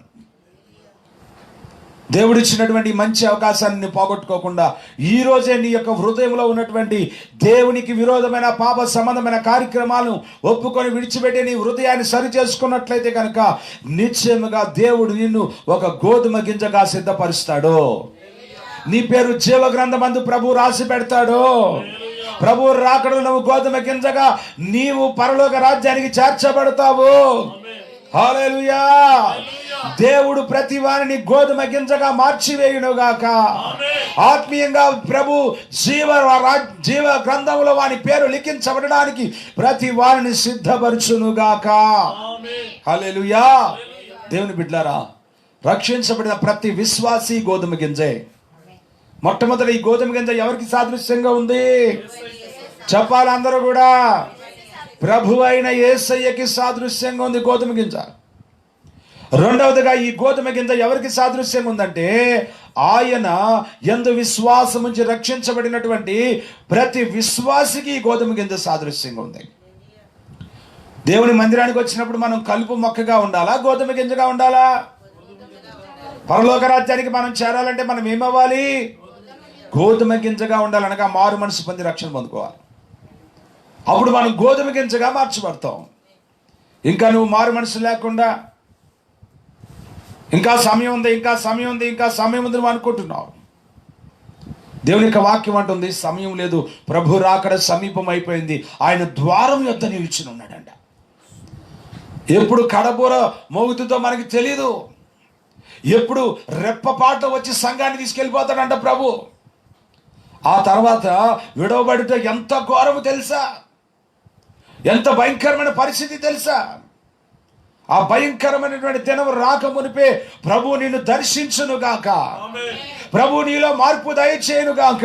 దేవుడిచ్చినటువంటి మంచి అవకాశాన్ని పోగొట్టుకోకుండా ఈ రోజే నీ యొక్క హృదయంలో ఉన్నటువంటి దేవునికి విరోధమైన పాప సంబంధమైన కార్యక్రమాలను ఒప్పుకొని విడిచిపెట్టి నీ హృదయాన్ని సరి చేసుకున్నట్లయితే కనుక నిశ్చయముగా దేవుడు నిన్ను ఒక గోధుమ గింజగా సిద్ధపరుస్తాడు. నీ పేరు జీవ గ్రంథమందు ప్రభు రాసి పెడతాడు. ప్రభు రాకడ నువ్వు గోధుమ గింజగా నీవు పరలోక రాజ్యానికి చేర్చబడతావు. హల్లెలూయా. దేవుడు ప్రతి వారిని గోధుమ గింజగా మార్చివేయునుగాక. ఆత్మీయంగా ప్రభు జీవ గ్రంథంలో వాని పేరు లిఖించబడడానికి ప్రతి వారిని సిద్ధపరచునుగాక. హల్లెలూయా. దేవుని బిడ్డలారా, రక్షించబడిన ప్రతి విశ్వాసి గోధుమ గింజే. మొట్టమొదటి ఈ గోధుమ గింజ ఎవరికి సాదృశ్యంగా ఉంది? చెప్పాలి అందరూ కూడా. ప్రభు అయిన యేసయ్యకి సాదృశ్యంగా ఉంది గోధుమ గింజ. రెండవదిగా ఈ గోధుమ గింజ ఎవరికి సాదృశ్యం ఉందంటే ఆయన యందు విశ్వాసం నుంచి రక్షించబడినటువంటి ప్రతి విశ్వాసికి ఈ గోధుమ గింజ సాదృశ్యంగా ఉంది. దేవుని మందిరానికి వచ్చినప్పుడు మనం కలుపు మొక్కగా ఉండాలా, గోధుమ గింజగా ఉండాలా? పరలోక రాజ్యానికి మనం చేరాలంటే మనం ఏమవ్వాలి? గోధుమ గింజగా ఉండాలనగా మారు మనసు పొంది రక్షణ పొందుకోవాలి. అప్పుడు మనం గోధుమ గింజగా మార్చబడతాం. ఇంకా నువ్వు మారు మనసు లేకుండా ఇంకా సమయం ఉంది నువ్వు అనుకుంటున్నావు. దేవుని యొక్క వాక్యం అంటుంది సమయం లేదు, ప్రభు రాకడ సమీపం అయిపోయింది, ఆయన ద్వారం యొద్ద నిలిచి ఉన్నాడంట. ఎప్పుడు కడబూర మోగుతుందో మనకి తెలియదు. ఎప్పుడు రెప్పపాట వచ్చి సంఘాన్ని తీసుకెళ్ళిపోతాడంట ప్రభు. ఆ తర్వాత విడవబడితే ఎంత ఘోరము తెలుసా? ఎంత భయంకరమైన పరిస్థితి తెలుసా? ఆ భయంకరమైనటువంటి దినం రాక మునిపే ప్రభు నిన్ను దర్శించునుగాక. ప్రభు నీలో మార్పు దయచేయునుగాక.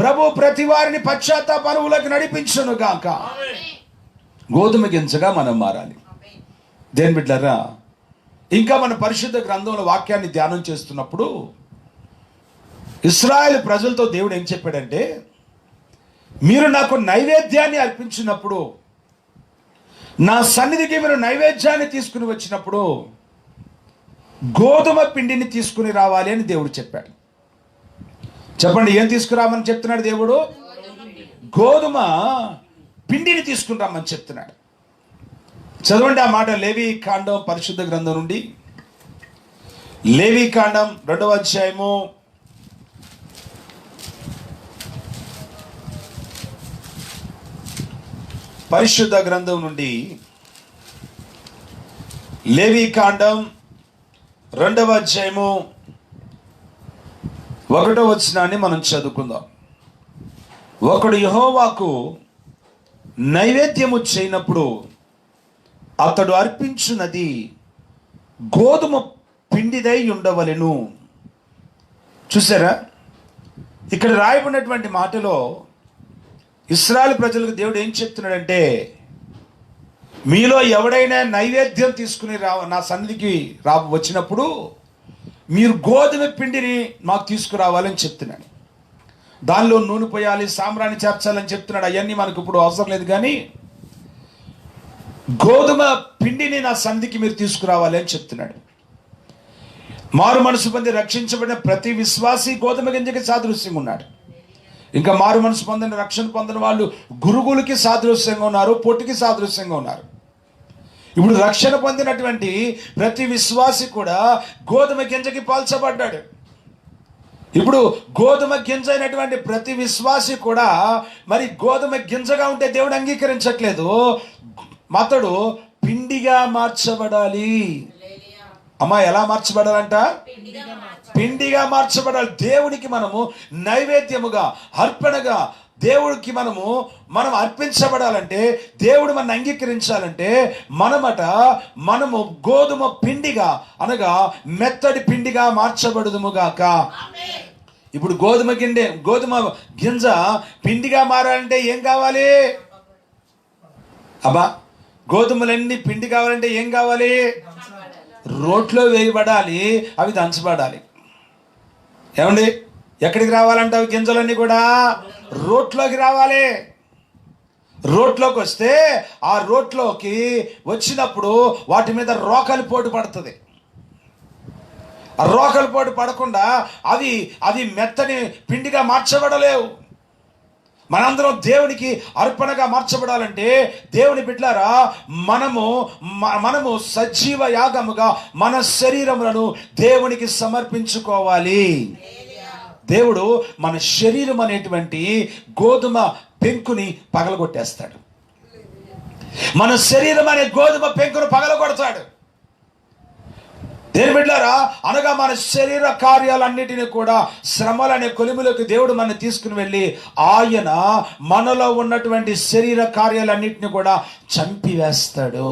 ప్రభు ప్రతి వారిని పశ్చాత్తాప అనువులకు నడిపించునుగాక. గోధుమ గింజగా మనం మారాలి. దేని బిడ్డలారా, ఇంకా మన పరిశుద్ధ గ్రంథంలో వాక్యాన్ని ధ్యానం చేస్తున్నప్పుడు ఇశ్రాయేలు ప్రజలతో దేవుడు ఏం చెప్పాడంటే, మీరు నాకు నైవేద్యాన్ని అర్పించినప్పుడు, నా సన్నిధికి మీరు నైవేద్యాన్ని తీసుకుని వచ్చినప్పుడు గోధుమ పిండిని తీసుకుని రావాలి అని దేవుడు చెప్పాడు. చెప్పండి, ఏం తీసుకురామని చెప్తున్నాడు దేవుడు? గోధుమ పిండిని తీసుకుని రమ్మని చెప్తున్నాడు. చదవండి ఆ మాట. లేవి కాండం పరిశుద్ధ గ్రంథం నుండి, లేవి కాండం 2వ అధ్యాయము 2వ అధ్యాయము 1వ వచనాన్ని మనం చదువుకుందాం. ఒకడు యెహోవాకు నైవేద్యము చేయనప్పుడు అతడు అర్పించున్నది గోధుమ పిండిదై ఉండవలెను. చూసారా, ఇక్కడ రాయబడినటువంటి మాటలో ఇశ్రాయేలు ప్రజలకు దేవుడు ఏం చెప్తున్నాడంటే, మీలో ఎవడైనా నైవేద్యం తీసుకుని నా సన్నిధికి వచ్చినప్పుడు మీరు గోధుమ పిండిని మాకు తీసుకురావాలని చెప్తున్నాడు. దానిలో నూనె పోయాలి, సాంబ్రాణి చేర్చాలని చెప్తున్నాడు. అవన్నీ మనకు ఇప్పుడు అవసరం లేదు, కానీ గోధుమ పిండిని నా సన్నిధికి మీరు తీసుకురావాలి అని చెప్తున్నాడు. మారు మనసు పొంది రక్షించబడిన ప్రతి విశ్వాసి గోధుమ గింజకి సాదృశ్యంగా ఉన్నాడు. ఇంకా మారు మనసు పొందిన రక్షణ పొందిన వాళ్ళు గురుగులకి సాదృశ్యంగా ఉన్నారు, పొట్టుకి సాదృశ్యంగా ఉన్నారు. ఇప్పుడు రక్షణ పొందినటువంటి ప్రతి విశ్వాసి కూడా గోధుమ గింజకి పోల్చబడ్డాడు. ఇప్పుడు గోధుమ గింజ అయినటువంటి ప్రతి విశ్వాసి కూడా మరి గోధుమ గింజగా ఉంటే దేవుడు అంగీకరించట్లేదు. అతడు పిండిగా మార్చబడాలి. అమ్మా, ఎలా మార్చబడాలంట? పిండిగా మార్చబడాలి. దేవునికి మనము నైవేద్యముగా, అర్పణగా దేవుడికి మనం అర్పించబడాలంటే, దేవుడు మనం అంగీకరించాలంటే మనము గోధుమ పిండిగా అనగా మెత్తడి పిండిగా మార్చబడుదుముగాక. ఇప్పుడు గోధుమ గింజ పిండిగా మారాలంటే ఏం కావాలి? అబ్బా, గోధుమలన్నీ పిండి కావాలంటే ఏం కావాలి? రోట్లో వేయబడాలి, అవి దంచబడాలి. ఏమండి, ఎక్కడికి రావాలంటే అవి గింజలన్నీ కూడా రోట్లోకి రావాలి. రోట్లోకి వస్తే ఆ రోట్లోకి వచ్చినప్పుడు వాటి మీద రోకలి పోటు పడుతుంది. ఆ రోకలి పోటు పడకుండా అవి మెత్తని పిండిగా మార్చబడలేవు. మనందరం దేవునికి అర్పణగా మార్చబడాలంటే, దేవుని బిడ్డలారా, మనము సజీవ యాగముగా మన శరీరములను దేవునికి సమర్పించుకోవాలి. దేవుడు మన శరీరం అనేటువంటి గోధుమ పెంకుని పగలగొట్టేస్తాడు. మన శరీరం అనే గోధుమ పెంకును పగలగొడతాడు. దేని బిడ్డలారా, అనగా మన శరీర కార్యాలన్నిటినీ కూడా శ్రమలనే కొలిమిలోకి దేవుడు మన తీసుకుని వెళ్ళి ఆయన మనలో ఉన్నటువంటి శరీర కార్యాలన్నిటిని కూడా చంపివేస్తాడు.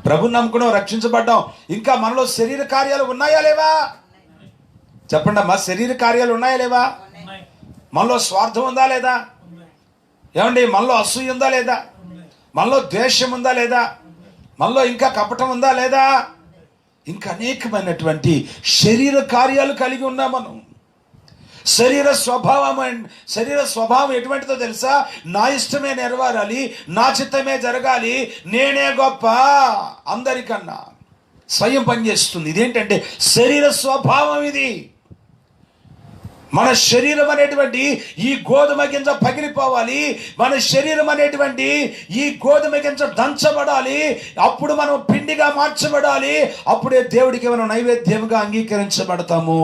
ప్రభు నమ్ముకున్నాం, రక్షించబడ్డాం. ఇంకా మనలో శరీర కార్యాలు ఉన్నాయా లేవా? చెప్పండి అమ్మా, శరీర కార్యాలు ఉన్నాయా లేవా? మనలో స్వార్థం ఉందా లేదా? ఏమండి, మనలో అసూయ ఉందా లేదా? మనలో ద్వేషం ఉందా లేదా? మనలో ఇంకా కపటం ఉందా లేదా? ఇంకా అనేకమైనటువంటి శరీర కార్యాలు కలిగి ఉన్నాం మనం. శరీర స్వభావం ఎటువంటిదో తెలుసా? నా ఇష్టమే నెరవేరాలి, నా చిత్తమే జరగాలి, నేనే గొప్ప, అందరికన్నా స్వయం పనిచేస్తుంది. ఇదేంటంటే శరీర స్వభావం. ఇది మన శరీరం అనేటువంటి ఈ గోధుమ గింజ పగిలిపోవాలి. మన శరీరం అనేటువంటి ఈ గోధుమ గింజ దంచబడాలి. అప్పుడు మనం పిండిగా మార్చబడాలి. అప్పుడే దేవుడికి మనం నైవేద్యంగా అంగీకరించబడతాము.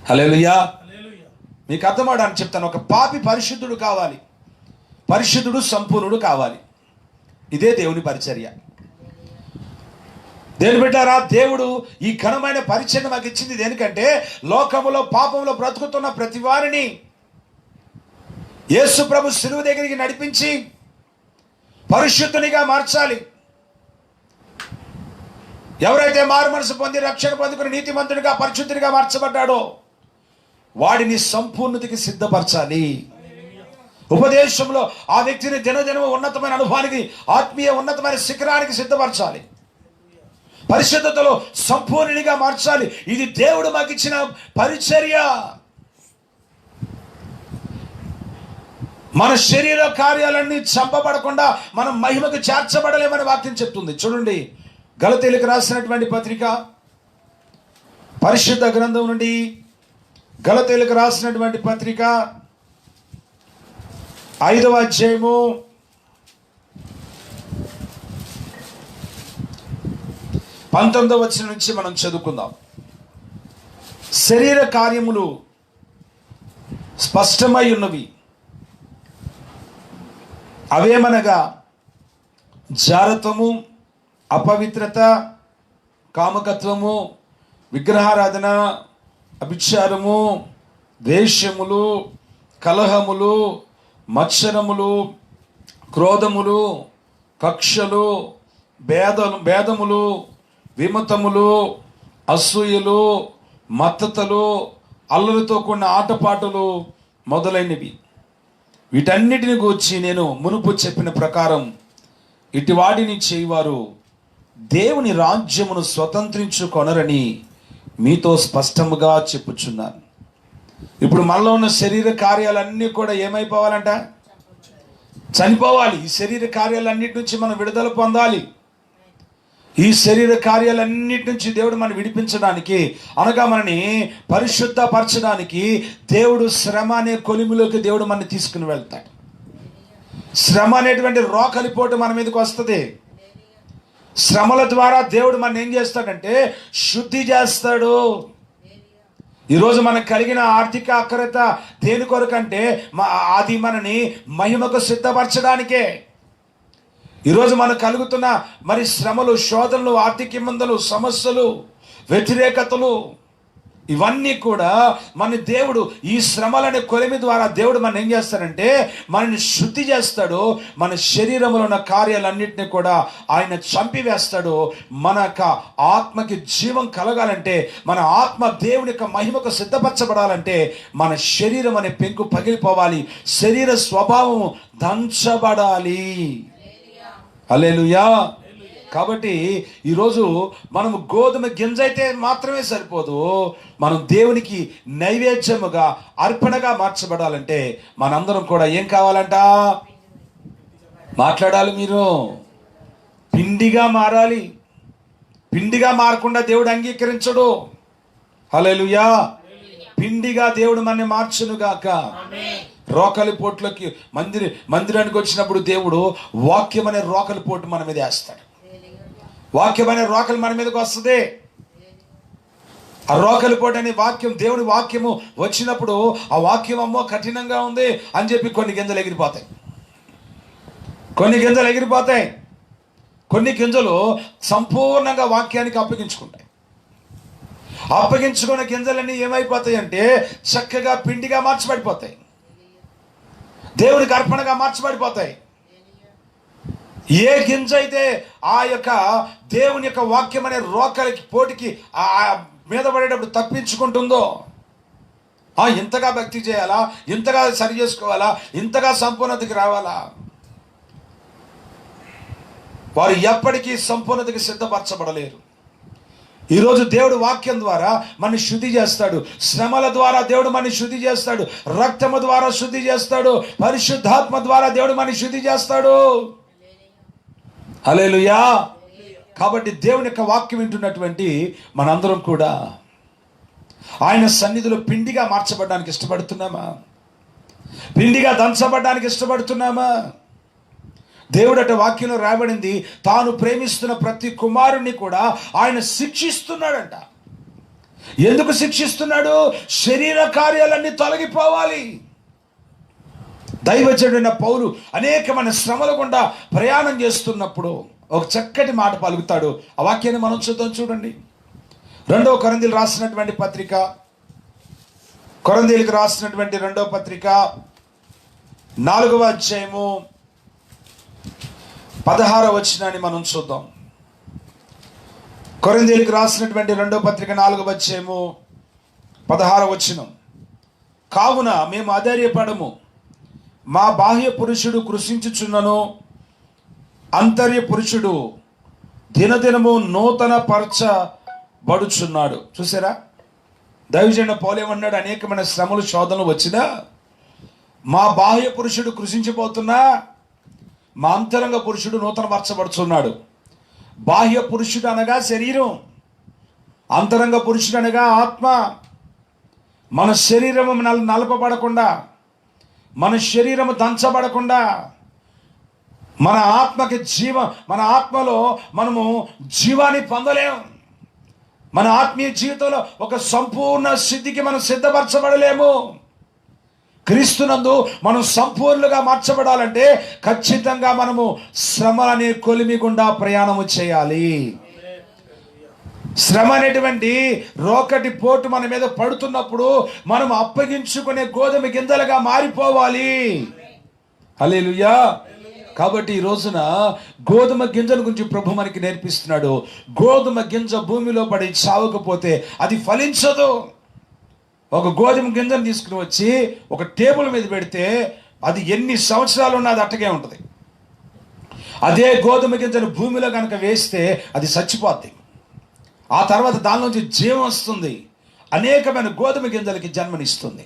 హల్లెలూయా. మీకు అర్థమవడానికి చెప్తాను. ఒక పాపి పరిశుద్ధుడు కావాలి, పరిశుద్ధుడు సంపూర్ణుడు కావాలి. ఇదే దేవుని పరిచర్య. దేని బిడ్డారా, దేవుడు ఈ ఘనమైన పరిచయం మాకు ఇచ్చింది దేనికంటే, లోకములో పాపంలో బ్రతుకుతున్న ప్రతి వారిని యేసు ప్రభు శిలువ దగ్గరికి నడిపించి పరిశుద్ధునిగా మార్చాలి. ఎవరైతే మారు మనసు పొంది రక్షణ పొందుకుని నీతిమంతునిగా పరిశుద్ధునిగా మార్చబడ్డాడో వాడిని సంపూర్ణతకి సిద్ధపరచాలి. ఉపదేశంలో ఆ వ్యక్తిని దినదినము ఉన్నతమైన అనుభవానికి, ఆత్మీయ ఉన్నతమైన శిఖరానికి సిద్ధపరచాలి. పరిశుద్ధతలో సంపూర్ణునిగా మార్చాలి. ఇది దేవుడు మాకు ఇచ్చిన పరిచర్య. మన శరీర కార్యాలన్నీ చంపబడకుండా మనం మహిమకు చేర్చబడలేమని వాక్యం చెప్తుంది. చూడండి, గలతీయులకు రాసినటువంటి పత్రిక, పరిశుద్ధ గ్రంథం నుండి గలతీయులకు రాసినటువంటి పత్రిక 5వ అధ్యాయము 19వ వచనం నుంచి మనం చదువుకుందాం. శరీర కార్యములు స్పష్టమై ఉన్నవి. అవేమనగా జారత్వము, అపవిత్రత, కామకత్వము, విగ్రహారాధన, అభిచారము, ద్వేషములు, కలహములు, మత్సరములు, క్రోధములు, కక్షలు, భేదములు, విమతములు, అసూయలు, మత్తతలు, అల్లరితో కూడిన ఆటపాటలు మొదలైనవి. వీటన్నిటిని గూర్చి నేను మునుపు చెప్పిన ప్రకారం ఇటు వాటిని చేయవారు దేవుని రాజ్యమును స్వతంత్రించుకొనరని మీతో స్పష్టముగా చెప్పుచున్నాను. ఇప్పుడు మనలో ఉన్న శరీర కార్యాలన్నీ కూడా ఏమైపోవాలంట? చనిపోవాలి. ఈ శరీర కార్యాలన్నిటి నుంచి మనం విడుదల పొందాలి. ఈ శరీర కార్యాలన్నిటి నుంచి దేవుడు మనం విడిపించడానికి, అనగా మనని పరిశుద్ధపరచడానికి దేవుడు శ్రమ అనే కొలిమిలోకి దేవుడు మనని తీసుకుని వెళ్తాడు. శ్రమ అనేటువంటి రోకలిపోటు మన మీదకి వస్తుంది. శ్రమల ద్వారా దేవుడు మన ఏం చేస్తాడంటే శుద్ధి చేస్తాడు. ఈరోజు మనకు కలిగిన ఆర్థిక అక్రత దేని కొరకంటే అది మనని మహిమకు సిద్ధపరచడానికే. ఈరోజు మనకు కలుగుతున్న మరి శ్రమలు, శోధనలు, ఆర్థిక ఇబ్బందులు, సమస్యలు, వ్యతిరేకతలు, ఇవన్నీ కూడా మన దేవుడు ఈ శ్రమలనే కొలిమి ద్వారా దేవుడు మనం ఏం చేస్తాడంటే మనల్ని శుద్ధి చేస్తాడు. మన శరీరంలో ఉన్న కార్యాలన్నింటినీ కూడా ఆయన చంపివేస్తాడు. మన ఆత్మకి జీవం కలగాలంటే, మన ఆత్మ దేవుని యొక్క మహిమకు సిద్ధపరచబడాలంటే మన శరీరం అనే పెంకు పగిలిపోవాలి, శరీర స్వభావం దంచబడాలి. హల్లెలూయా. కాబట్టి ఈరోజు మనము గోధుమ గింజ అయితే మాత్రమే సరిపోదు, మనం దేవునికి నైవేద్యముగా, అర్పణగా మార్చబడాలంటే మనందరం కూడా ఏం కావాలంట? మాట్లాడాలి మీరు. పిండిగా మారాలి. పిండిగా మారకుండా దేవుడు అంగీకరించడు. హల్లెలూయా. పిండిగా దేవుడు మనని మార్చునుగాక. రోకలి పోట్లకి మందిరానికి వచ్చినప్పుడు దేవుడు వాక్యం అనే రోకలి పోటు మన మీద వేస్తాడు. వాక్యం అనే రోకలి మన మీదకి వస్తుంది. ఆ రోకలి పోటు అనే వాక్యం, దేవుని వాక్యము వచ్చినప్పుడు ఆ వాక్యం అమ్మో కఠినంగా ఉంది అని చెప్పి కొన్ని గింజలు ఎగిరిపోతాయి. కొన్ని గింజలు సంపూర్ణంగా వాక్యానికి అప్పగించుకుంటాయి. అప్పగించుకున్న గింజలన్నీ ఏమైపోతాయి అంటే చక్కగా పిండిగా మార్చబడిపోతాయి, దేవునికి అర్పణగా మార్చబడిపోతాయి. ఏ గింజ అయితే ఆ యొక్క దేవుని యొక్క వాక్యం అనే రోకలికి పోటీకి ఆ మీద పడేటప్పుడు తప్పించుకుంటుందో, ఇంతగా భక్తి చేయాలా, ఇంతగా సరి చేసుకోవాలా, ఇంతగా సంపూర్ణతకి రావాలా, వారు ఎప్పటికీ సంపూర్ణతకి సిద్ధపరచబడలేరు. ఈరోజు దేవుడు వాక్యం ద్వారా మన శుద్ధి చేస్తాడు. శ్రమల ద్వారా దేవుడు మన శుద్ధి చేస్తాడు. రక్తము ద్వారా శుద్ధి చేస్తాడు. పరిశుద్ధాత్మ ద్వారా దేవుడు మన శుద్ధి చేస్తాడు. హల్లెలూయా. కాబట్టి దేవుని యొక్క వాక్యం వింటున్నటువంటి మనందరం కూడా ఆయన సన్నిధిలో పిండిగా మార్చబడడానికి ఇష్టపడుతున్నామా? పిండిగా దంచబడడానికి ఇష్టపడుతున్నామా? దేవుడట వాక్యంలో రాయబడింది, తాను ప్రేమిస్తున్న ప్రతి కుమారుణ్ణి కూడా ఆయన శిక్షిస్తున్నాడంట. ఎందుకు శిక్షిస్తున్నాడు? శరీర కార్యాలన్నీ తొలగిపోవాలి. దైవజనుడైన పౌలు అనేకమైన శ్రమల గుండా ప్రయాణం చేస్తున్నప్పుడు ఒక చక్కటి మాట పలుకుతాడు. ఆ వాక్యాన్ని మనం చూడండి. 2వ కొరింథీయులకు రాసినటువంటి పత్రిక, కొరింథీయులకు రాసినటువంటి 2వ పత్రిక 4వ అధ్యాయము 16వ వచనాన్ని మనం చూద్దాం. కొరింథీయులకు రాసినటువంటి 2వ పత్రిక 4వ అధ్యాయము 16వ వచనం. కావున మేము అధైర్యపడము, మా బాహ్య పురుషుడు కృషించుచున్నను, అంతర్య పురుషుడు దినదినము నూతన పరచబడుచున్నాడు. చూసారా, దైవజనుడు పౌలు ఏమన్నాడు? అనేకమైన శ్రమలు, శోధనలు వచ్చినా మా బాహ్య పురుషుడు కృషించిపోతున్నా మా అంతరంగ పురుషుడు నూతన పరచబడుచున్నాడు. బాహ్య పురుషుడు అనగా శరీరం, అంతరంగ పురుషుడు అనగా ఆత్మ. మన శరీరము నలపబడకుండా, మన శరీరము దంచబడకుండా, మన ఆత్మకి మన ఆత్మలో మనము జీవాన్ని పొందలేము. మన ఆత్మీయ జీవితంలో ఒక సంపూర్ణ స్థితికి మనం సిద్ధపరచబడలేము. క్రీస్తునందు మనం సంపూర్ణంగా మార్చబడాలంటే ఖచ్చితంగా మనము శ్రమలనే కొలిమి గుండా ప్రయాణము చేయాలి. శ్రమ అనేటువంటి రోకటి పోటు మన మీద పడుతున్నప్పుడు మనం అప్పగించుకునే గోధుమ గింజలుగా మారిపోవాలి. హల్లెలూయా. కాబట్టి ఈ రోజున గోధుమ గింజల గురించి ప్రభు మనకి నేర్పిస్తున్నాడు. గోధుమ గింజ భూమిలో పడి చావకపోతే అది ఫలించదు. ఒక గోధుమ గింజను తీసుకుని వచ్చి ఒక టేబుల్ మీద పెడితే అది ఎన్ని సంవత్సరాలు ఉన్నా అది అట్టగే ఉంటుంది. అదే గోధుమ గింజను భూమిలో కనుక వేస్తే అది చచ్చిపోద్ది. ఆ తర్వాత దాని నుంచి జీవం వస్తుంది, అనేకమైన గోధుమ గింజలకి జన్మనిస్తుంది.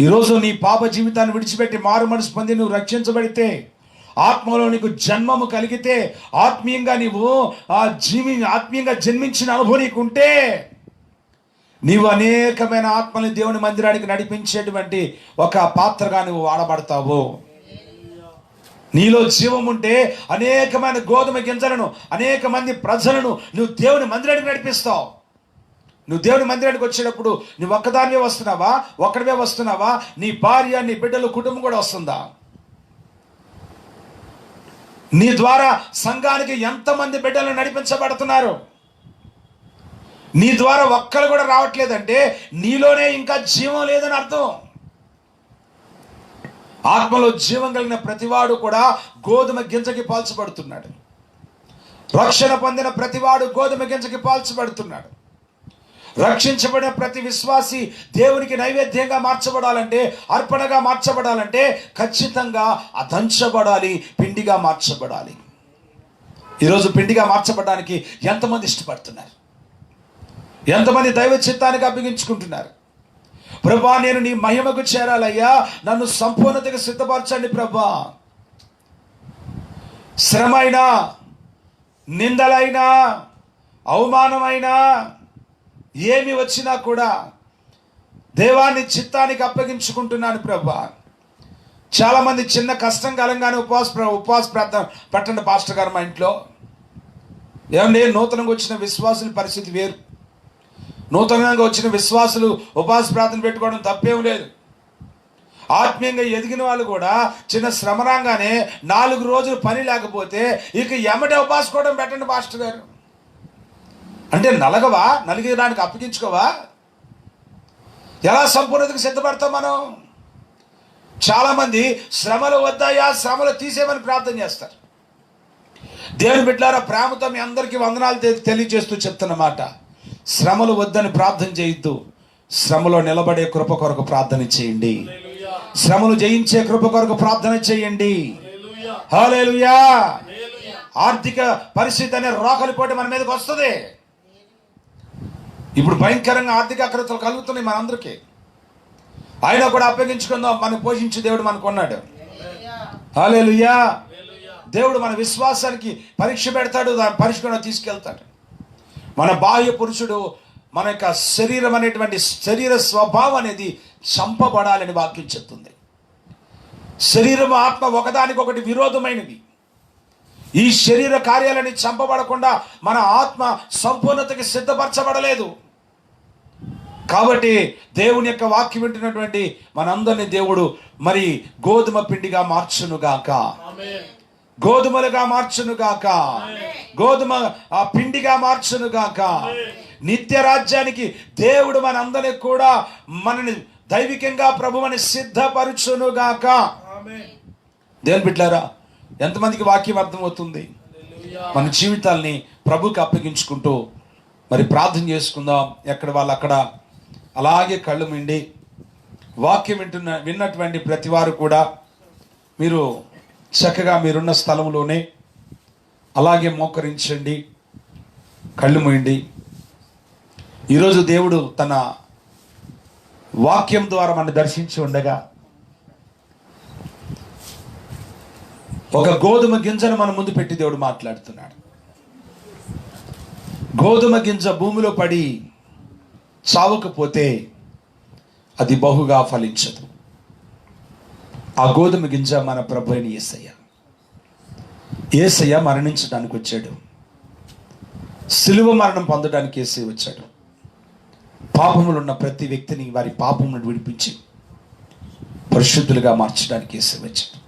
ఈరోజు నీ పాప జీవితాన్ని విడిచిపెట్టి మారు మనసు పొంది నువ్వు రక్షించబడితే, ఆత్మలో నీకు జన్మము కలిగితే, ఆత్మీయంగా నీవు ఆత్మీయంగా జన్మించిన అనుభవం నీకు ఉంటే, నీవు అనేకమైన ఆత్మని దేవుని మందిరానికి నడిపించేటువంటి ఒక పాత్రగా నువ్వు వాడబడతావు. నీలో జీవం ఉంటే అనేకమైన గోధుమ గింజలను, అనేక మంది ప్రజలను నువ్వు దేవుని మందిరానికి నడిపిస్తావు. నువ్వు దేవుని మందిరానికి వచ్చేటప్పుడు నువ్వు ఒక్కదానివే వస్తున్నావా, ఒక్కడివే వస్తున్నావా? నీ భార్య, నీ బిడ్డలు, కుటుంబం కూడా వస్తుందా? నీ ద్వారా సంఘానికి ఎంతమంది బిడ్డలు నడిపించబడుతున్నారు? నీ ద్వారా ఒక్కరు కూడా రావట్లేదంటే నీలోనే ఇంకా జీవం లేదని అర్థం. ఆత్మలో జీవం కలిగిన ప్రతివాడు కూడా గోధుమ గింజకి పాల్చబడుతున్నాడు. రక్షణ పొందిన ప్రతివాడు గోధుమ గింజకి పాల్చబడుతున్నాడు. రక్షించబడిన ప్రతి విశ్వాసి దేవునికి నైవేద్యంగా మార్చబడాలంటే, అర్పణగా మార్చబడాలంటే ఖచ్చితంగా అదంచబడాలి, పిండిగా మార్చబడాలి. ఈరోజు పిండిగా మార్చబడడానికి ఎంతమంది ఇష్టపడుతున్నారు? ఎంతమంది దైవ చిత్తానికి అప్పగించుకుంటున్నారు? ప్రభా, నేను నీ మహిమకు చేరాలయ్యా, నన్ను సంపూర్ణతగా సిద్ధపరచండి ప్రభా. శ్రమైనా, నిందలైనా, అవమానమైనా, ఏమి వచ్చినా కూడా దేవాన్ని చిత్తానికి అప్పగించుకుంటున్నాను ప్రభా. చాలామంది చిన్న కష్టం కలంగానే ఉపవాస ప్రార్థన పెట్టండి పాస్టర్ గారు మా ఇంట్లో. ఏమంటే నూతనంగా వచ్చిన విశ్వాసుల పరిస్థితి వేరు. నూతనంగా వచ్చిన విశ్వాసులు ఉపవాస ప్రార్థన పెట్టుకోవడం తప్పేం లేదు. ఆత్మీయంగా ఎదిగిన వాళ్ళు కూడా చిన్న శ్రమ రాగానే 4 రోజులు పని లేకపోతే ఇక ఎమ్మటే ఉపవాసుకోవడం పెట్టండి పాస్టర్ గారు. అంటే నలగవా? నలిగడానికి అప్పగించుకోవా? ఎలా సంపూర్ణతకు సిద్ధపడతాం మనం? చాలామంది శ్రమలు వద్దాయా, శ్రమలు తీసేమని ప్రార్థన చేస్తారు. దేవుని బిడ్డలారా, ప్రేమతో మీ అందరికీ వందనాలు తెలియజేస్తూ చెప్తున్నమాట. శ్రమలు వద్దని ప్రార్థన చేయొద్దు. శ్రమలో నిలబడే కృప కొరకు ప్రార్థన చేయండి. శ్రమలు జయించే కృప కొరకు ప్రార్థన చేయండి. హల్లెలూయా. ఆర్థిక పరిస్థితి అనే రోకలి పోటీ మన మీదకి వస్తుంది. ఇప్పుడు భయంకరంగా ఆర్థిక అక్రతలు కలుగుతున్నాయి మనందరికీ. అయినా కూడా అప్పగించుకుందాం. మనం పోషించే దేవుడు మనకు ఉన్నాడు. హల్లెలూయా. దేవుడు మన విశ్వాసానికి పరీక్ష పెడతాడు, దాని పరీక్ష తీసుకెళ్తాడు. మన బాహ్య పురుషుడు, మన యొక్క శరీరం అనేటువంటి శరీర స్వభావం అనేది చంపబడాలని వాక్యం చెప్తుంది. శరీరం, ఆత్మ ఒకదానికొకటి విరోధమైనవి. ఈ శరీర కార్యాలని చంపబడకుండా మన ఆత్మ సంపూర్ణతకి సిద్ధపరచబడలేదు. కాబట్టి దేవుని యొక్క వాక్యం వింటున్నటువంటి మనందరినీ దేవుడు మరి గోధుమ పిండిగా మార్చునుగాక, గోధుమలుగా మార్చునుగాక, గోధుమ పిండిగా మార్చునుగాక. నిత్య రాజ్యానికి దేవుడు మనందరినీ కూడా మనని దైవికంగా ప్రభువుని సిద్ధపరచునుగాక. దేవుని బిడ్డలారా, ఎంతమందికి వాక్యం అర్థమవుతుంది? మన జీవితాల్ని ప్రభుకి అప్పగించుకుంటూ మరి ప్రార్థన చేసుకుందాం. ఎక్కడ వాళ్ళు అక్కడ అలాగే కళ్ళు మిండి వాక్యం విన్నటువంటి ప్రతి వారు కూడా మీరు చక్కగా మీరున్న స్థలంలోనే అలాగే మోకరించండి, కళ్ళు మూయండి. ఈరోజు దేవుడు తన వాక్యం ద్వారా మనం దర్శించి ఉండగా ఒక గోధుమ గింజను మన ముందు పెట్టి దేవుడు మాట్లాడుతున్నాడు. గోధుమ గింజ భూమిలో పడి చావకపోతే అది బహుగా ఫలించదు. ఆ గోధుమ గింజ మన ప్రభు అయిన యేసయ్య. యేసయ్య మరణించడానికి వచ్చాడు. సిలువ మరణం పొందడానికి యేసయ్య వచ్చాడు. పాపములున్న ప్రతి వ్యక్తిని వారి పాపములను విడిపించి పరిశుద్ధులుగా మార్చడానికి యేసయ్య వచ్చాడు.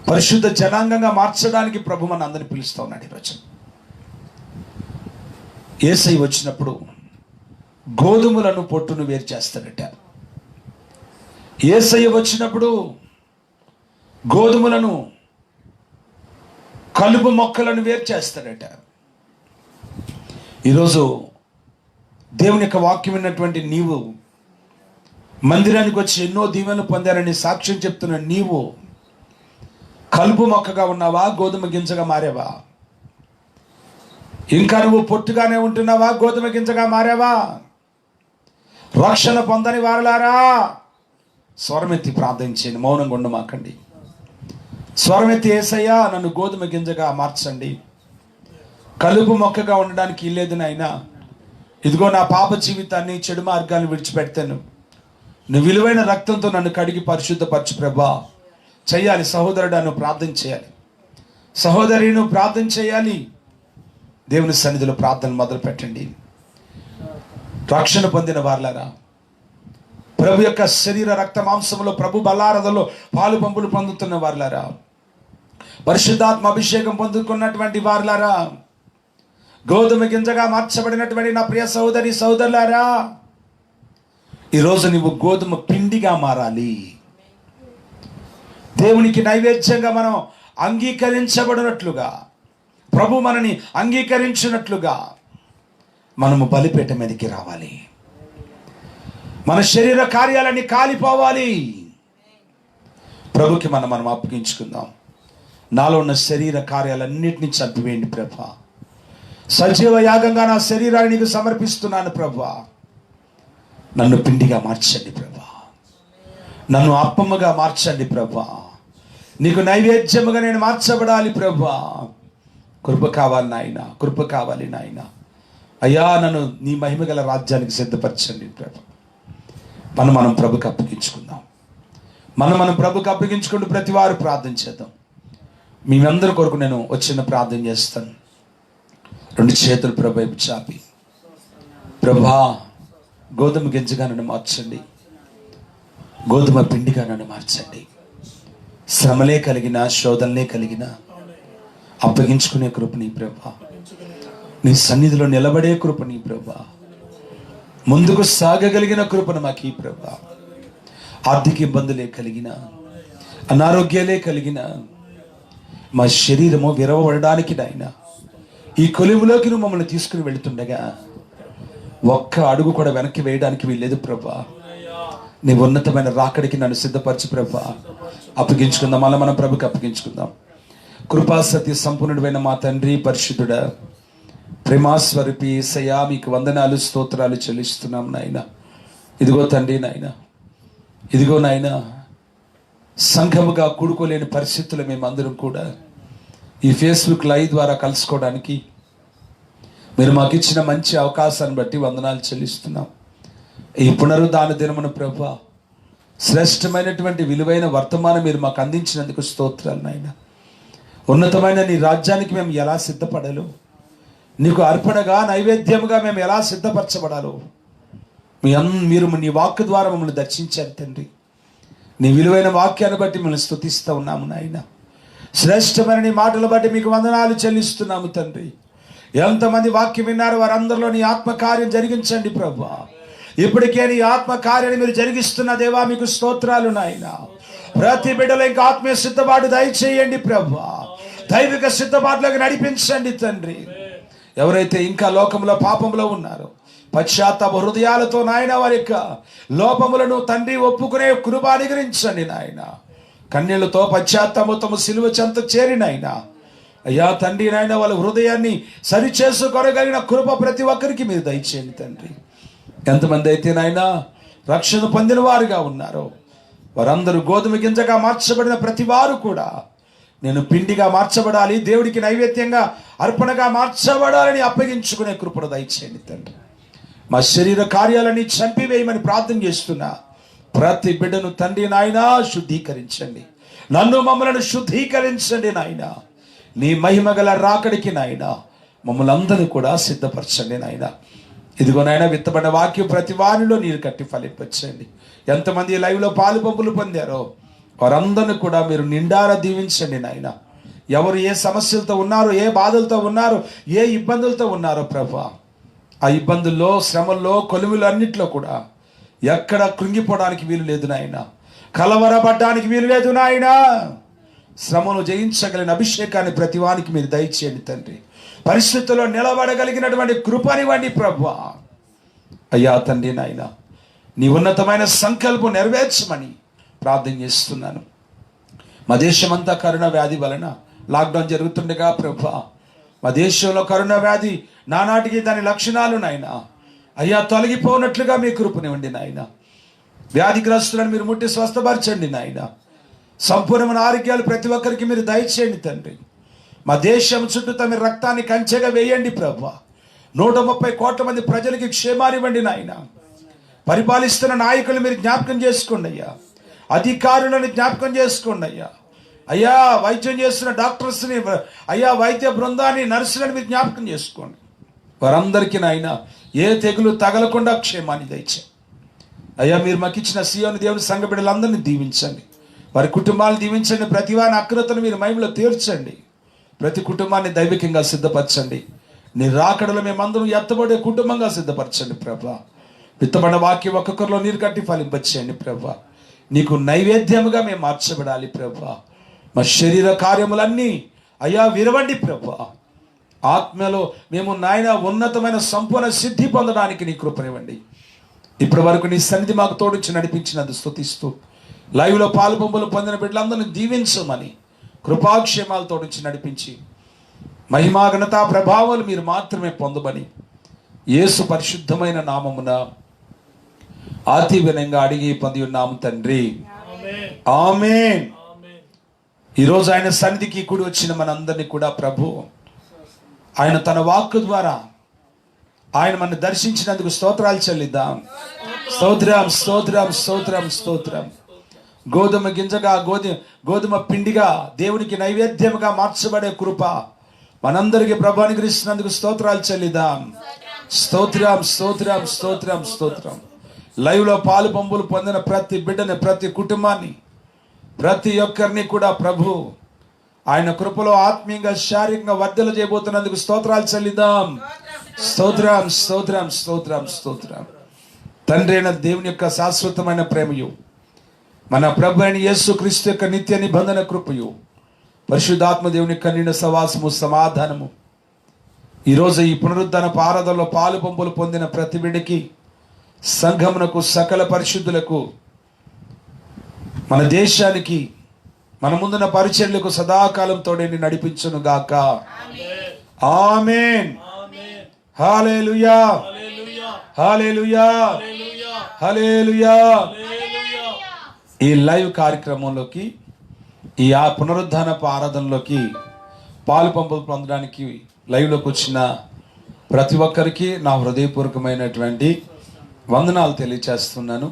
పరిశుద్ధ జనాంగంగా మార్చడానికి ప్రభు మన అందరిని పిలుస్తూ ఉన్నాడు. ఈరోజు యేసయ్య వచ్చినప్పుడు గోధుమలను పొట్టును వేరు చేస్తాడట. యేసయ్య వచ్చినప్పుడు గోధుమలను, కలుపు మొక్కలను వేరు చేస్తాడట. ఈరోజు దేవుని యొక్క వాక్యం విన్నటువంటి నీవు, మందిరానికి వచ్చి ఎన్నో దీవెనలు పొందారని సాక్ష్యం చెప్తున్న నీవు కలుపు మొక్కగా ఉన్నావా, గోధుమ గింజగా మారావా? ఇంకా నువ్వు పొట్టుగానే ఉంటున్నావా, గోధుమ గింజగా మారావా? రక్షణ పొందని వారలారా స్వరమెత్తి ప్రార్థించండి, మౌనంగా ఉండమాకండి. స్వరమెత్తి యేసయ్యా, నన్ను గోధుమ గింజగా మార్చండి, కలుపు మొక్కగా ఉండడానికి ఇల్లేదు నాయనా. ఇదిగో నా పాప జీవితాన్ని, చెడు మార్గాన్ని విడిచిపెడతాను. నువ్వు విలువైన రక్తంతో నన్ను కడిగి పరిశుద్ధపరచు ప్రభా. చేయాలి సహోదరుడు, నువ్వు ప్రార్థన చేయాలి. సహోదరి, నువ్వు ప్రార్థన చేయాలి. దేవుని సన్నిధిలో ప్రార్థన మొదలు పెట్టండి. రక్షణ పొందిన వార్లారా, ప్రభు యొక్క శరీర రక్త మాంసంలో, ప్రభు బలారదలో పాలు పంపులు పొందుతున్న వార్లారా, పరిశుద్ధాత్మ అభిషేకం పొందుకున్నటువంటి వార్లారా, గోధుమ గింజగా మార్చబడినటువంటి నా ప్రియ సహోదరి సహోదరులారా, ఈరోజు నువ్వు గోధుమ పిండిగా మారాలి. దేవునికి నైవేద్యంగా మనం అంగీకరించబడినట్లుగా, ప్రభు మనని అంగీకరించినట్లుగా మనము బలిపీఠ మీదకి రావాలి. మన శరీర కార్యాలన్నీ కాలిపోవాలి. ప్రభుకి మనం అప్పగించుకుందాం. నాలో ఉన్న శరీర కార్యాలన్నింటినీ చంపివేయండి ప్రభా. సజీవ యాగంగా నా శరీరాన్ని నీకు సమర్పిస్తున్నాను ప్రభా. నన్ను పిండిగా మార్చండి ప్రభా. నన్ను అప్పమ్మగా మార్చండి ప్రభా. నీకు నైవేద్యముగా నేను మార్చబడాలి ప్రభా. కృప కావాలి నాయన, కృప కావాలి నాయన. అయ్యా, నన్ను నీ మహిమగల రాజ్యానికి సిద్ధపరచండి ప్రభా. మనం ప్రభుకి అప్పగించుకుందాం. మనం ప్రభుకి అప్పగించుకుంటూ ప్రతి వారు ప్రార్థన చేద్దాం. మేమందరి కొరకు నేను వచ్చిన ప్రార్థన చేస్తాను. 2 చేతులు ప్రభు వైపు చాపి, ప్రభా గోధుమ గింజగా నన్ను మార్చండి, గోధుమ పిండిగా నన్ను మార్చండి. శ్రమలే కలిగిన, శోధనలే కలిగిన అప్పగించుకునే కృప నీ ప్రభా. నీ సన్నిధిలో నిలబడే కృప నీ ప్రభా. ముందుకు సాగగలిగిన కృపను మాకు ఈ ప్రభా. ఆర్థిక ఇబ్బందులే కలిగిన, అనారోగ్యాలే కలిగిన మా శరీరము విరవబడడానికి నాయన ఈ కొలిములోకి నువ్వు మమ్మల్ని తీసుకుని వెళుతుండగా ఒక్క అడుగు కూడా వెనక్కి వేయడానికి వీల్లేదు ప్రభా. నీ ఉన్నతమైన రాకడికి నన్ను సిద్ధపరచు ప్రభా. అప్పగించుకుందాం. మళ్ళీ మనం ప్రభుకి అప్పగించుకుందాం. కృపా సత్య సంపూర్ణుడైన మా తండ్రి, పరిశుద్ధుడా, ప్రేమాస్వరూపి యేసయ్యా, మీకు వందనాలు స్తోత్రాలు చెల్లిస్తున్నాం నాయన. ఇదిగో తండ్రి నాయన, ఇదిగో నాయన, సంఘముగా కూడుకోలేని పరిస్థితులు మేమందరం కూడా ఈ ఫేస్బుక్ లైవ్ ద్వారా కలుసుకోవడానికి మీరు మాకు ఇచ్చిన మంచి అవకాశాన్ని బట్టి వందనాలు చెల్లిస్తున్నాం. ఈ పునరుద్ధాన దినమున ప్రభా, శ్రేష్టమైనటువంటి విలువైన వర్తమానం మీరు మాకు అందించినందుకు స్తోత్రాలు నాయన. ఉన్నతమైన నీ రాజ్యానికి మేము ఎలా సిద్ధపడాలో, నీకు అర్పణగా నైవేద్యముగా మేము ఎలా సిద్ధపరచబడాలో మీరు నీ వాక్కు ద్వారా మమ్మల్ని దర్శించారు తండ్రి. నీ విలువైన వాక్యాన్ని బట్టి మిమ్మల్ని స్తుతిస్తూ ఉన్నాము నాయన. శ్రేష్టమైన నీ మాటలు బట్టి మీకు వందనాలు చెల్లిస్తున్నాము తండ్రి. ఎంతమంది వాక్యం విన్నారు వారందరిలో నీ ఆత్మకార్యం జరిగించండి ప్రభా. ఇప్పటికే నీ ఆత్మకార్యాన్ని మీరు జరిగిస్తున్న దేవా, మీకు స్తోత్రాలు నాయన. ప్రతి బిడ్డలో ఇంకా ఆత్మీయ సిద్ధపాటు దయచేయండి ప్రభా. దైవిక సిద్ధపాటులోకి నడిపించండి తండ్రి. ఎవరైతే ఇంకా లోకంలో పాపంలో ఉన్నారో, పశ్చాత్తాప హృదయాలతో నాయన వారి యొక్క లోపములను తండ్రి ఒప్పుకునే కృప అనుగ్రహించండి నాయన. కన్యలతో పశ్చాత్తాపము సిలువ చెంత చేరినైనా అయ్యా తండ్రి నాయన వాళ్ళ హృదయాన్ని సరిచేసుకోగలిగిన కృప ప్రతి ఒక్కరికి మీరు దయచేయండి తండ్రి. ఎంతమంది అయితే నాయన రక్షణ పొందిన వారుగా ఉన్నారో వారందరూ గోధుమ గింజగా మార్చబడిన ప్రతి వారు కూడా నేను పిండిగా మార్చబడాలి, దేవుడికి నైవేద్యంగా అర్పణగా మార్చబడాలని అప్పగించుకునే కృపను దయచేయండి తండ్రి. మా శరీర కార్యాలని చంపివేయమని ప్రార్థన చేస్తున్నా ప్రతి బిడ్డను తండ్రి నాయన శుద్ధీకరించండి. నన్ను మమ్మల్ని శుద్ధీకరించండి నాయన. నీ మహిమ గల రాకడికి నాయన మమ్మల్ని అందరూ కూడా సిద్ధపరచండి నాయన. ఇదిగో నాయన, విత్తబడిన వాక్యం ప్రతి వారిలో నీరు కట్టి ఫలింపచ్చండి. ఎంతమంది లైవ్లో పాలు పంపులు పొందారో వారందరినీ కూడా మీరు నిండారా దీవించండి నాయన. ఎవరు ఏ సమస్యలతో ఉన్నారో, ఏ బాధలతో ఉన్నారో, ఏ ఇబ్బందులతో ఉన్నారో ప్రభా, ఆ ఇబ్బందుల్లో, శ్రమల్లో, కొలువులు అన్నింటిలో కూడా ఎక్కడ కృంగిపోవడానికి వీలు లేదు నాయన. కలవరపడడానికి వీలు లేదు నాయన. శ్రమను జయించగలిగిన అభిషేకాన్ని ప్రతివానికి మీరు దయచేయండి తండ్రి. పరిస్థితుల్లో నిలబడగలిగినటువంటి కృపనివ్వండి ప్రభా. అయ్యా తండ్రి నాయన, నీ ఉన్నతమైన సంకల్పం నెరవేర్చమని ప్రార్థన చేస్తున్నాను. మా దేశమంతా కరోనా వ్యాధి వలన లాక్డౌన్ జరుగుతుండగా ప్రభా, మా దేశంలో కరోనా వ్యాధి నానాటికి దాని లక్షణాలు నాయన అయ్యా తొలగిపోనట్లుగా మీ కృపనివ్వండి నాయన. వ్యాధిగ్రస్తులను మీరు ముట్టి స్వస్థపరచండి నాయన. సంపూర్ణమైన ఆరోగ్యాలు ప్రతి ఒక్కరికి మీరు దయచేయండి తండ్రి. మా దేశం చుట్టూ మీరు రక్తాన్ని కంచెగా వేయండి ప్రభా. 130 కోట్ల మంది ప్రజలకి క్షేమాన్నివ్వండి నాయన. పరిపాలిస్తున్న నాయకులు మీరు జ్ఞాపకం చేసుకోండి అయ్యా. అధికారులను జ్ఞాపకం చేసుకోండి అయ్యా. అయ్యా వైద్యం చేస్తున్న డాక్టర్స్ని, అయ్యా వైద్య బృందాన్ని, నర్సులను మీరు జ్ఞాపకం చేసుకోండి. వారందరికీ నాయన ఏ తెగులు తగలకుండా క్షేమాన్ని దయచేయండి అయ్యా. మీరు మాకు ఇచ్చిన సీయోను దేవుని సంఘ బిడ్డలందరినీ దీవించండి, వారి కుటుంబాలను దీవించండి, ప్రతి వారి అక్రతను మీరు మహిమలో తీర్చండి, ప్రతి కుటుంబాన్ని దైవికంగా సిద్ధపరచండి. నీ రాకడలో మేమందరం ఎత్తబడే కుటుంబంగా సిద్ధపరచండి ప్రభా. విత్తబడిన వాక్యం ఒక్కొక్కరిలో నీరు కట్టి ఫలింపచేయండి ప్రభా. నీకు నైవేద్యముగా మేము మార్చబడాలి ప్రభా. మా శరీర కార్యములన్నీ అయ్యా విరవండి ప్రభా. ఆత్మలో మేము నాయన ఉన్నతమైన సంపూర్ణ సిద్ధి పొందడానికి నీ కృపనివ్వండి. ఇప్పటి వరకు నీ సన్నిధి మాకు తోడించి నడిపించినందు స్తుతిస్తూ, లైవ్లో పాలు పంపులు పొందిన బిడ్డలందరినీ దీవించమని కృపాక్షేమాలు తోడించి నడిపించి మహిమా ఘనతా ప్రభావాలు మీరు మాత్రమే పొందమని యేసు పరిశుద్ధమైన నామమున అతి వినయంగా అడిగి పొంది ఉన్నాము తండ్రి, ఆమేన్. ఈరోజు ఆయన సన్నిధికి కూడి వచ్చిన మనందరినీ కూడా ప్రభు ఆయన తన వాక్కు ద్వారా ఆయన మన దర్శించినందుకు స్తోత్రాలు చెల్లిద్దాం. స్తోత్రం స్తోత్రం స్తోత్రం స్తోత్రం. గోధుమ గింజగా గోధుమ పిండిగా దేవునికి నైవేద్యముగా మార్చబడే కృప మనందరికీ ప్రభు అనుగ్రహిస్తున్నందుకు స్తోత్రాలు చెల్లిద్దాం. స్తోత్రం స్తోత్రం స్తోత్రం స్తోత్రం. లైవ్లో పాలు పంపులు పొందిన ప్రతి బిడ్డని, ప్రతి కుటుంబాన్ని, ప్రతి ఒక్కరిని కూడా ప్రభు ఆయన కృపలో ఆత్మీయంగా శారీరకంగా వర్ధల చేయబోతున్నందుకు స్తోత్రాలు చెల్లిద్దాం. స్తోత్రం స్తోత్రం స్తోత్రం స్తోత్రం. తండ్రి అయిన దేవుని యొక్క శాశ్వతమైన ప్రేమయు, మన ప్రభు అయిన యేసు క్రీస్తు యొక్క నిత్య నిబంధన కృపయు, పరిశుద్ధాత్మ దేవుని యొక్క నిండు సవాసము సమాధానము ఈరోజు ఈ పునరుద్ధరణ ఆరాధనలో పాలు పంపులు పొందిన ప్రతి బిడ్డకి, సంఘమునకు, సకల పరిశుద్ధులకు, మన దేశానికి, మన ముందున్న పరిచర్లకు సదాకాలం తోడేని నడిపించును గాక. ఆమేన్. హల్లెలూయా హల్లెలూయా హల్లెలూయా. ఈ లైవ్ కార్యక్రమంలోకి, ఈ పునరుద్ధరణ ఆరాధనలోకి పాలు పంపులు పొందడానికి లైవ్లోకి వచ్చిన ప్రతి ఒక్కరికి నా హృదయపూర్వకమైనటువంటి వందనాలు తెలియచేస్తున్నాను.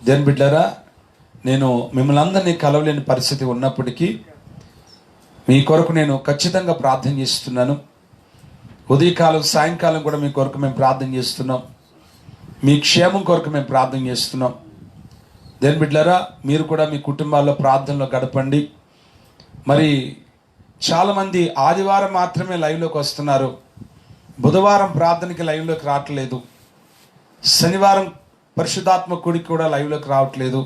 దేని బిడ్డరా, నేను మిమ్మల్ని అందరినీ కలవలేని పరిస్థితి ఉన్నప్పటికీ మీ కొరకు నేను ఖచ్చితంగా ప్రార్థన చేస్తున్నాను. ఉదయకాలం, సాయంకాలం కూడా మీ కొరకు మేము ప్రార్థన చేస్తున్నాం. మీ క్షేమం కొరకు మేము ప్రార్థన చేస్తున్నాం. దేని బిడ్డరా, మీరు కూడా మీ కుటుంబాల్లో ప్రార్థనలో గడపండి. మరి చాలామంది ఆదివారం మాత్రమే లైవ్లోకి వస్తున్నారు, బుధవారం ప్రార్థనకి లైవ్లోకి రావట్లేదు, శనివారం పరిశుద్ధాత్మ కూడికి కూడా లైవ్లోకి రావట్లేదు.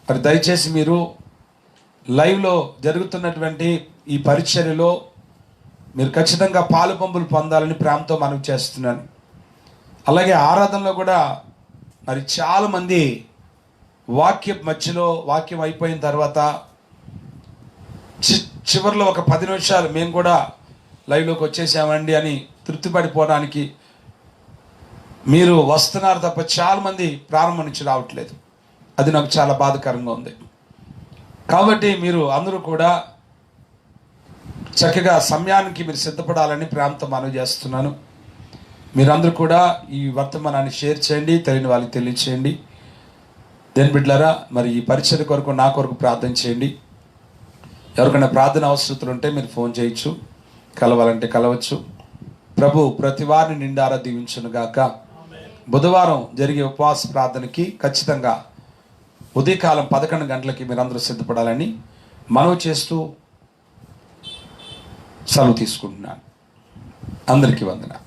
మరి దయచేసి మీరు లైవ్లో జరుగుతున్నటువంటి ఈ పరిచర్యలో మీరు ఖచ్చితంగా పాలు పంపులు పొందాలని ప్రేమతో మనవి చేస్తున్నాను. అలాగే ఆరాధనలో కూడా మరి చాలామంది మధ్యలో వాక్యం అయిపోయిన తర్వాత చివరిలో ఒక 10 నిమిషాలు మేము కూడా లైవ్లోకి వచ్చేసామండి అని తృప్తిపడిపోవడానికి మీరు వస్తున్నారు తప్ప చాలామంది ప్రారంభం నుంచి రావట్లేదు. అది నాకు చాలా బాధాకరంగా ఉంది. కాబట్టి మీరు అందరూ కూడా చక్కగా సమయానికి మీరు సిద్ధపడాలని ప్రేమతో మనవి చేస్తున్నాను. మీరందరూ కూడా ఈ వర్తమానాన్ని షేర్ చేయండి, తెలియని వాళ్ళకి తెలియచేయండి. దేని బిడ్డలారా, మరి ఈ పరిచర్య కొరకు, నా కొరకు ప్రార్థన చేయండి. ఎవరికైనా ప్రార్థన అవసరతలు ఉంటే మీరు ఫోన్ చేయొచ్చు, కలవాలంటే కలవచ్చు. ప్రభు ప్రతి వారిని నిండారా దీవించును గాక. బుధవారం జరిగే ఉపవాస ప్రార్థనకి ఖచ్చితంగా ఉదయకాలం 11 గంటలకి మీరందరూ సిద్ధపడాలని మనవి చేస్తూ సెలవు తీసుకుంటున్నాను. అందరికీ వందనాలు.